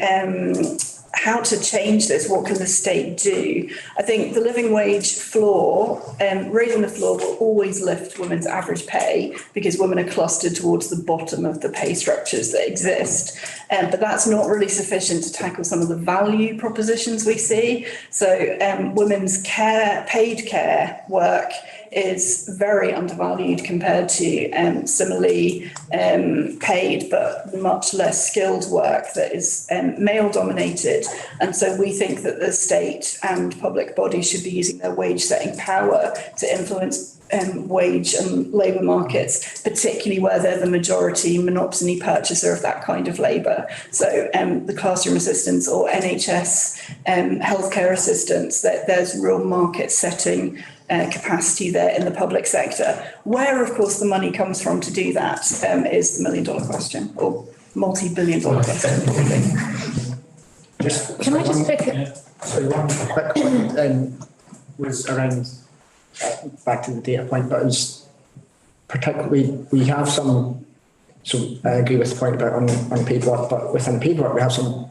how to change this, what can the state do? I think the living wage floor, raising the floor will always lift women's average pay because women are clustered towards the bottom of the pay structures that exist. But that's not really sufficient to tackle some of the value propositions we see. So women's paid care work is very undervalued compared to similarly paid but much less skilled work that is male dominated. And so we think that the state and public bodies should be using their wage setting power to influence wage and labour markets, particularly where they're the majority monopsony purchaser of that kind of labour. So the classroom assistants or NHS healthcare assistants, that there's real market setting capacity there in the public sector. Where, of course, the money comes from to do that is the $1 million question, or multi-billion-dollar question. Can I just pick it? So one quick one was around, back to the data point, but it was particularly, we have some, so I agree with the point about unpaid work, but within paid work we have some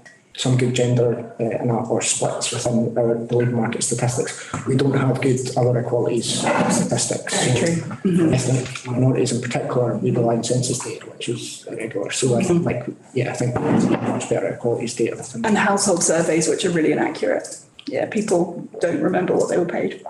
good gender or splits within the labour market statistics. We don't have good other equalities statistics. So ethnic minorities in particular, we rely on census data, which is irregular. So I think, I think we need much better equalities data. And household surveys, which are really inaccurate. Yeah, people don't remember what they were paid.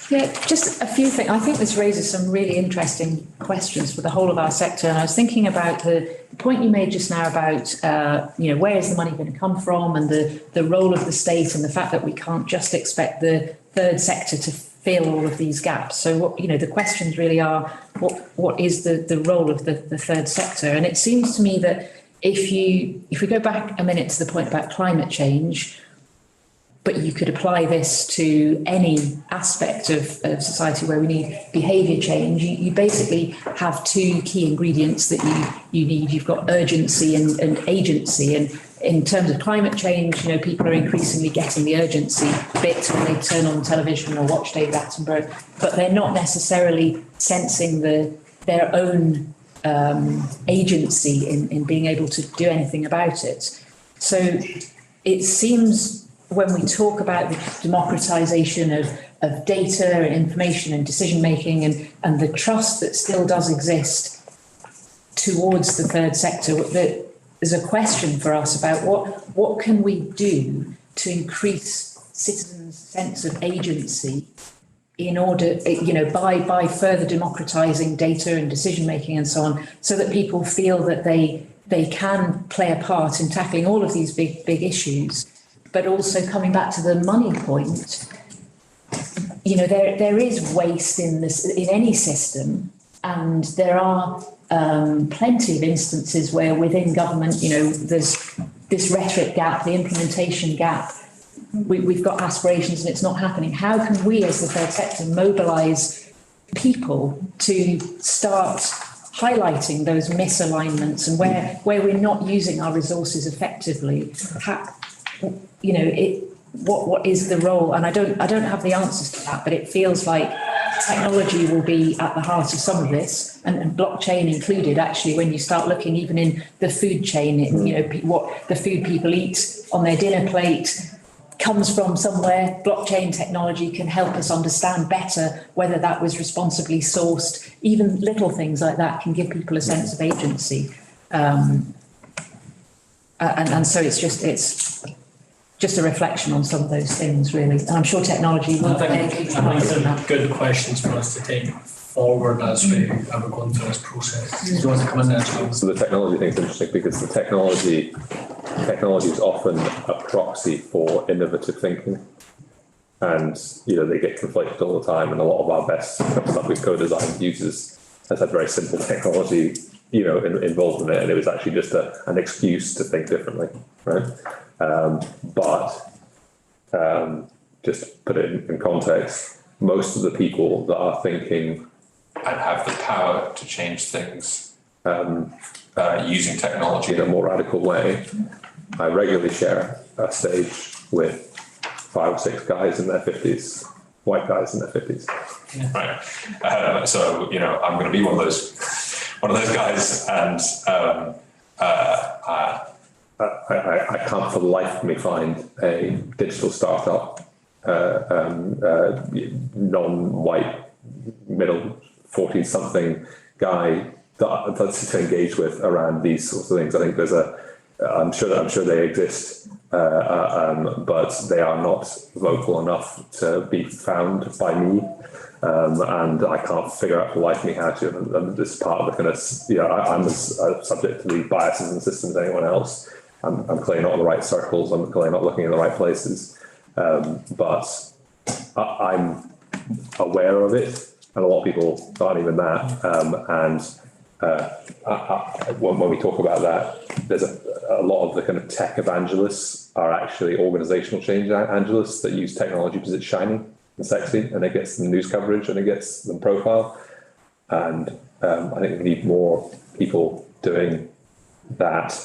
Yeah, just a few things. I think this raises some really interesting questions for the whole of our sector. And I was thinking about the point you made just now about, where is the money going to come from, and the role of the state, and the fact that we can't just expect the third sector to fill all of these gaps. So what, the questions really are, what is the role of the third sector? And it seems to me that if we go back a minute to the point about climate change, but you could apply this to any aspect of society where we need behaviour change. You basically have two key ingredients that you need. You've got urgency and agency. And in terms of climate change, people are increasingly getting the urgency bit when they turn on television or watch David Attenborough, but they're not necessarily sensing their own agency in being able to do anything about it. So it seems, when we talk about the democratisation of data and information and decision making and the trust that still does exist towards the third sector, that there's a question for us about what can we do to increase citizens' sense of agency in order, by further democratising data and decision making and so on, so that people feel that they can play a part in tackling all of these big issues. But also coming back to the money point, there is waste in any system, and there are plenty of instances where within government, there's this rhetoric gap, the implementation gap. We've got aspirations and it's not happening. How can we, as the third sector, mobilise people to start highlighting those misalignments and where we're not using our resources effectively? What is the role? And I don't have the answers to that, but it feels like technology will be at the heart of some of this, and blockchain included. Actually, when you start looking even in the food chain, what the food people eat on their dinner plate comes from somewhere. Blockchain technology can help us understand better whether that was responsibly sourced. Even little things like that can give people a sense of agency. And so it's just a reflection on some of those things, really. And I'm sure technology will I think they're good questions for us to take forward as we're going through this process. Do you want to come in there, Charles? So the technology thing is interesting because the technology is often a proxy for innovative thinking. And, they get conflated all the time. And a lot of our best stuff with co-design has had very simple technology, involved in it. And it was actually just an excuse to think differently, right? Just put it in context, most of the people that are thinking and have the power to change things using technology in a more radical way, I regularly share a stage with 5 or 6 guys in their 50s, white guys in their 50s. Yeah. Right. So I'm going to be one of those guys, and I can't for the life of me find a digital startup, non-white, middle 40 something guy that's to engage with around these sorts of things. I think I'm sure they exist, but they are not vocal enough to be found by me. And I can't figure out for the life of me how to. And this is part of the kind of, I'm as subject to the biases and systems as anyone else. I'm clearly not in the right circles. I'm clearly not looking in the right places. But I'm aware of it, and a lot of people aren't even that. When we talk about that, there's a lot of the kind of tech evangelists are actually organizational change evangelists that use technology because it's shiny and sexy, and it gets them news coverage and it gets them profile. And I think we need more people doing that,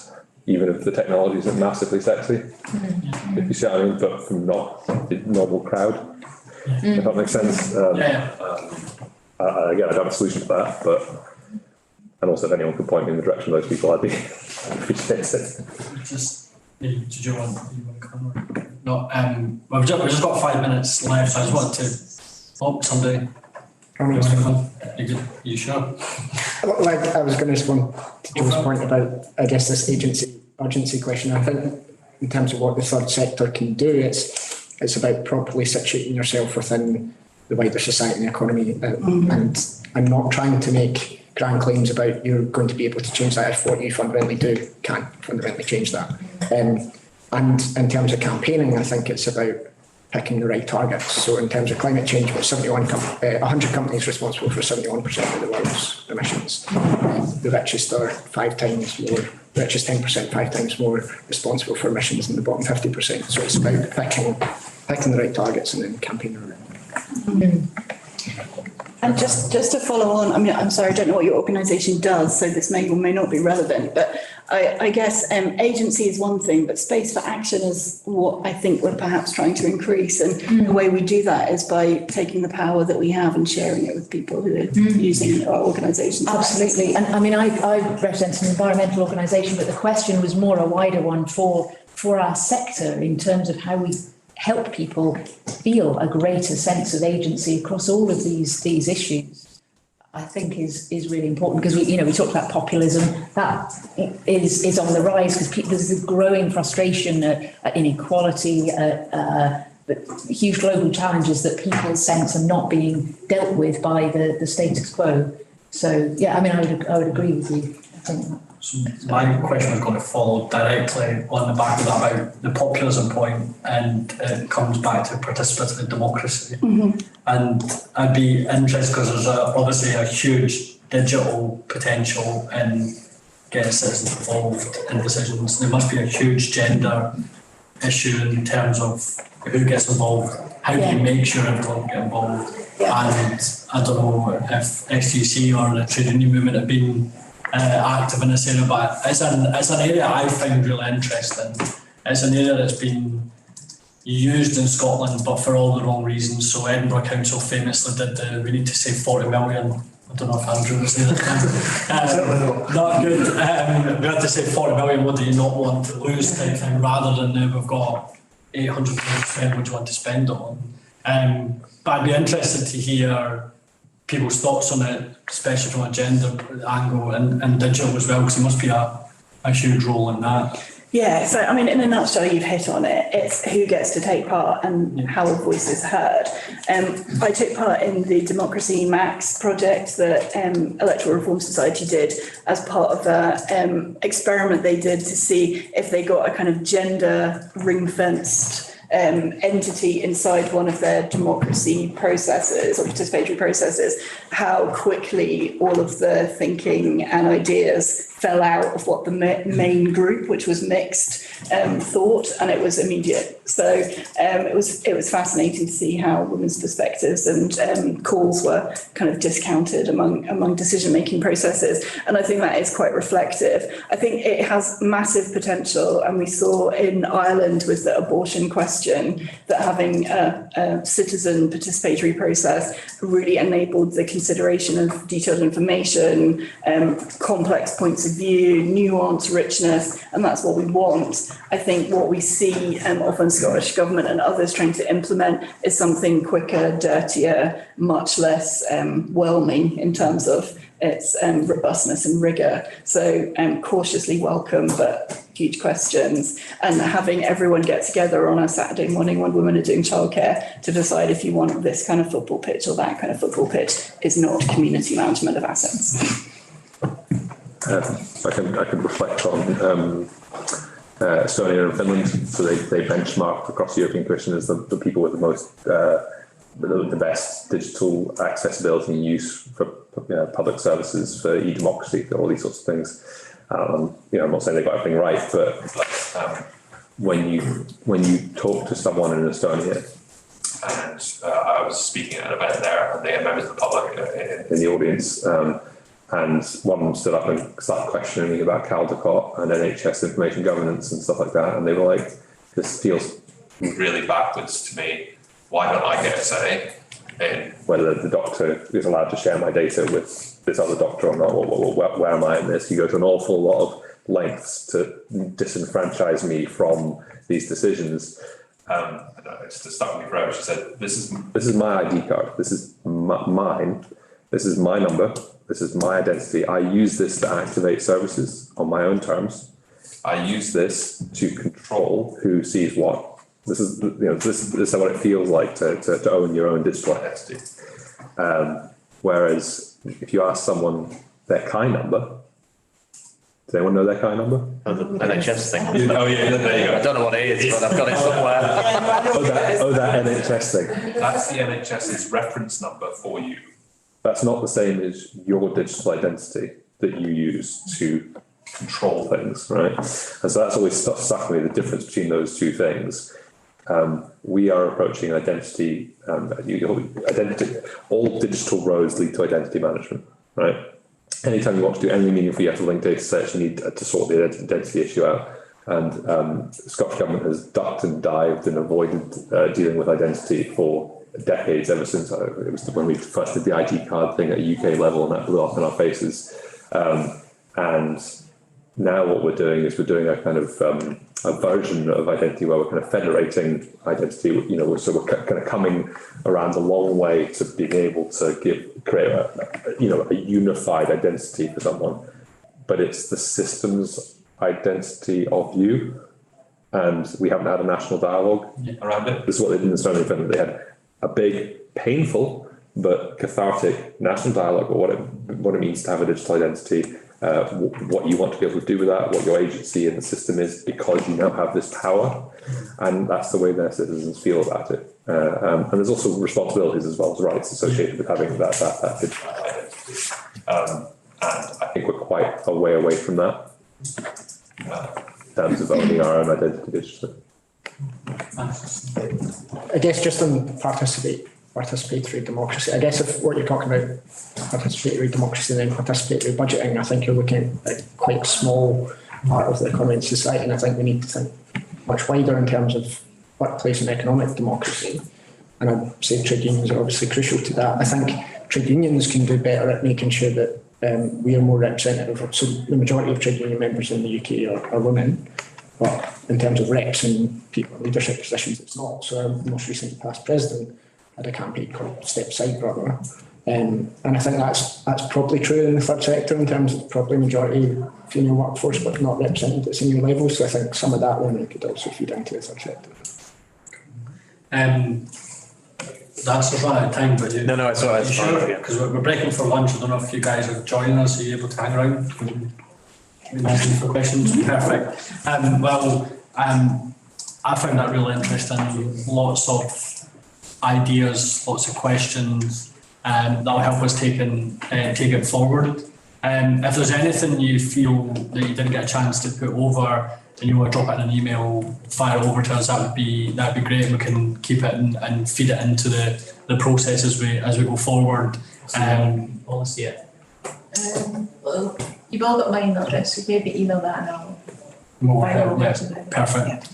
even if the technology isn't massively sexy. If you see what I mean, but from not the normal crowd, if that makes sense. Again, I don't have a solution for that, but and also if anyone could point me in the direction of those people, I'd appreciate it. Just, did you want to come on? No, we've just got 5 minutes left, so I just wanted to, somebody. You sure? Like, I was going to respond to Joe's point about, I guess, this urgency question. I think in terms of what the third sector can do, it's about properly situating yourself within the wider society and economy, and not trying to make grand claims about you're going to be able to change that if what you fundamentally do can't fundamentally change that. And in terms of campaigning, I think it's about picking the right targets. So in terms of climate change, we've 100 companies responsible for 71% of the world's emissions. The richest are 5 times more, the richest 10% 5 times more responsible for emissions than the bottom 50%. So it's about picking the right targets and then campaigning around. And just to follow on, I mean, I'm sorry, I don't know what your organisation does, so this may or may not be relevant, but I guess agency is one thing, but space for action is what I think we're perhaps trying to increase. And the way we do that is by taking the power that we have and sharing it with people who are using our organisations. Absolutely. And I mean, I represent an environmental organisation, but the question was more a wider one for our sector in terms of how we help people feel a greater sense of agency across all of these issues. I think is really important because we talked about populism that is on the rise because there's a growing frustration at inequality, huge global challenges that people sense are not being dealt with by the status quo. So yeah, I mean, I would agree with you. I think that. So my question was going to follow directly on the back of that about the populism point, and it comes back to participatory democracy. And I'd be interested because there's obviously a huge digital potential in getting citizens involved in decisions. There must be a huge gender issue in terms of who gets involved, how do you make sure everyone gets involved. And I don't know if XTC or the trade union movement have been active in this area, but it's an area I find really interesting. It's an area that's been used in Scotland, but for all the wrong reasons. So Edinburgh Council famously did we need to save 40 million. I don't know if Andrew was there. Not good. We had to save 40 million. What do you not want to lose type thing, rather than we've got 800 million to spend. What do you want to spend it on? But I'd be interested to hear people's thoughts on it, especially from a gender angle and digital as well, because there must be a huge role in that. Yeah, so I mean, in a nutshell, you've hit on it. It's who gets to take part and how a voice is heard. I took part in the Democracy Max project that Electoral Reform Society did as part of an experiment they did to see if they got a kind of gender ring-fenced entity inside one of their democracy processes or participatory processes, how quickly all of the thinking and ideas fell out of what the main group, which was mixed, thought, and it was immediate. So it was fascinating to see how women's perspectives and calls were kind of discounted among decision-making processes. And I think that is quite reflective. I think it has massive potential, and we saw in Ireland with the abortion question that having a citizen participatory process really enabled the consideration of detailed information, complex points of view, nuance, richness, and that's what we want. I think what we see often Scottish Government and others trying to implement is something quicker, dirtier, much less whelming in terms of its robustness and rigour. So cautiously welcome, but huge questions. And having everyone get together on a Saturday morning when women are doing childcare to decide if you want this kind of football pitch or that kind of football pitch is not community management of assets. I can reflect on Estonia and Finland. So they benchmarked across the European Commission as the people with the most the best digital accessibility and use for public services, for e-democracy, for all these sorts of things. I'm not saying they got everything right, but when you talk to someone in Estonia, and I was speaking at an event there, and they had members of the public in the audience, and one of them stood up and started questioning me about Caldecott and NHS information governance and stuff like that, and they were like, "This feels really backwards to me. Why don't I get a say in whether the doctor is allowed to share my data with this other doctor or not? Where am I in this?" You go to an awful lot of lengths to disenfranchise me from these decisions. It just stuck with me forever. She said, "This is my ID card. This is mine. This is my number. This is my identity. I use this to activate services on my own terms. I use this to control who sees what. This is this is what it feels like to own your own digital identity." Whereas if you ask someone their KI number, does anyone know their KI number? Oh, the NHS thing. Oh yeah, there you go. I don't know what it is, but I've got it somewhere. that NHS thing. That's the NHS's reference number for you. That's not the same as your digital identity that you use to control things, right? And so that's always stuck me, the difference between those two things. We are approaching identity, all digital roads lead to identity management, right? Anytime you want to do anything meaningful, you have to link data sets, you need to sort the identity issue out. And the Scottish Government has ducked and dived and avoided dealing with identity for decades, ever since it was when we first did the ID card thing at a UK level, and that blew up in our faces. And now what we're doing is we're doing a kind of a version of identity where we're kind of federating identity, so we're kind of coming around a long way to being able to create a unified identity for someone, but it's the system's identity of you, and we haven't had a national dialogue around it. This is what they did in Estonia and Finland. They had a big, painful but cathartic national dialogue about what it means to have a digital identity. What you want to be able to do with that, what your agency in the system is, because you now have this power, and that's the way their citizens feel about it. And there's also responsibilities as well as rights associated with having that digital identity. And I think we're quite a way away from that in terms of owning our own identity digitally. I guess just on participatory democracy, I guess if what you're talking about, participatory democracy and then participatory budgeting, I think you're looking at quite a small part of the economy and society, and I think we need to think much wider in terms of workplace and economic democracy. And I'd say trade unions are obviously crucial to that. I think trade unions can do better at making sure that we are more representative. So the majority of trade union members in the UK are women, but in terms of reps and people in leadership positions, it's not. So our most recent past president had a campaign called Step Side Brother. And I think that's probably true in the third sector in terms of probably majority female workforce, but not represented at senior levels. So I think some of that women could also feed into the third sector. That's about time, but No, it's all right. Because we're breaking for lunch. I don't know if you guys are joining us. Are you able to hang around? Imagine for questions. Perfect. I found that really interesting. Lots of ideas, lots of questions, that'll help us take it forward. If there's anything you feel that you didn't get a chance to put over and you want to drop it in an email, fire it over to us, that'd be great. We can keep it and feed it into the process as we go forward. I'll see it. Well, you've all got my email address, so maybe email that and I'll Perfect.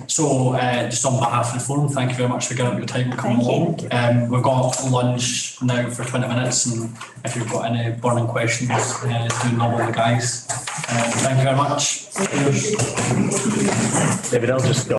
So just on behalf of the forum, thank you very much for giving up your time and coming along. We've got lunch now for 20 minutes, and if you've got any burning questions, do nobble the guys. Thank you very much. David, I'll just go.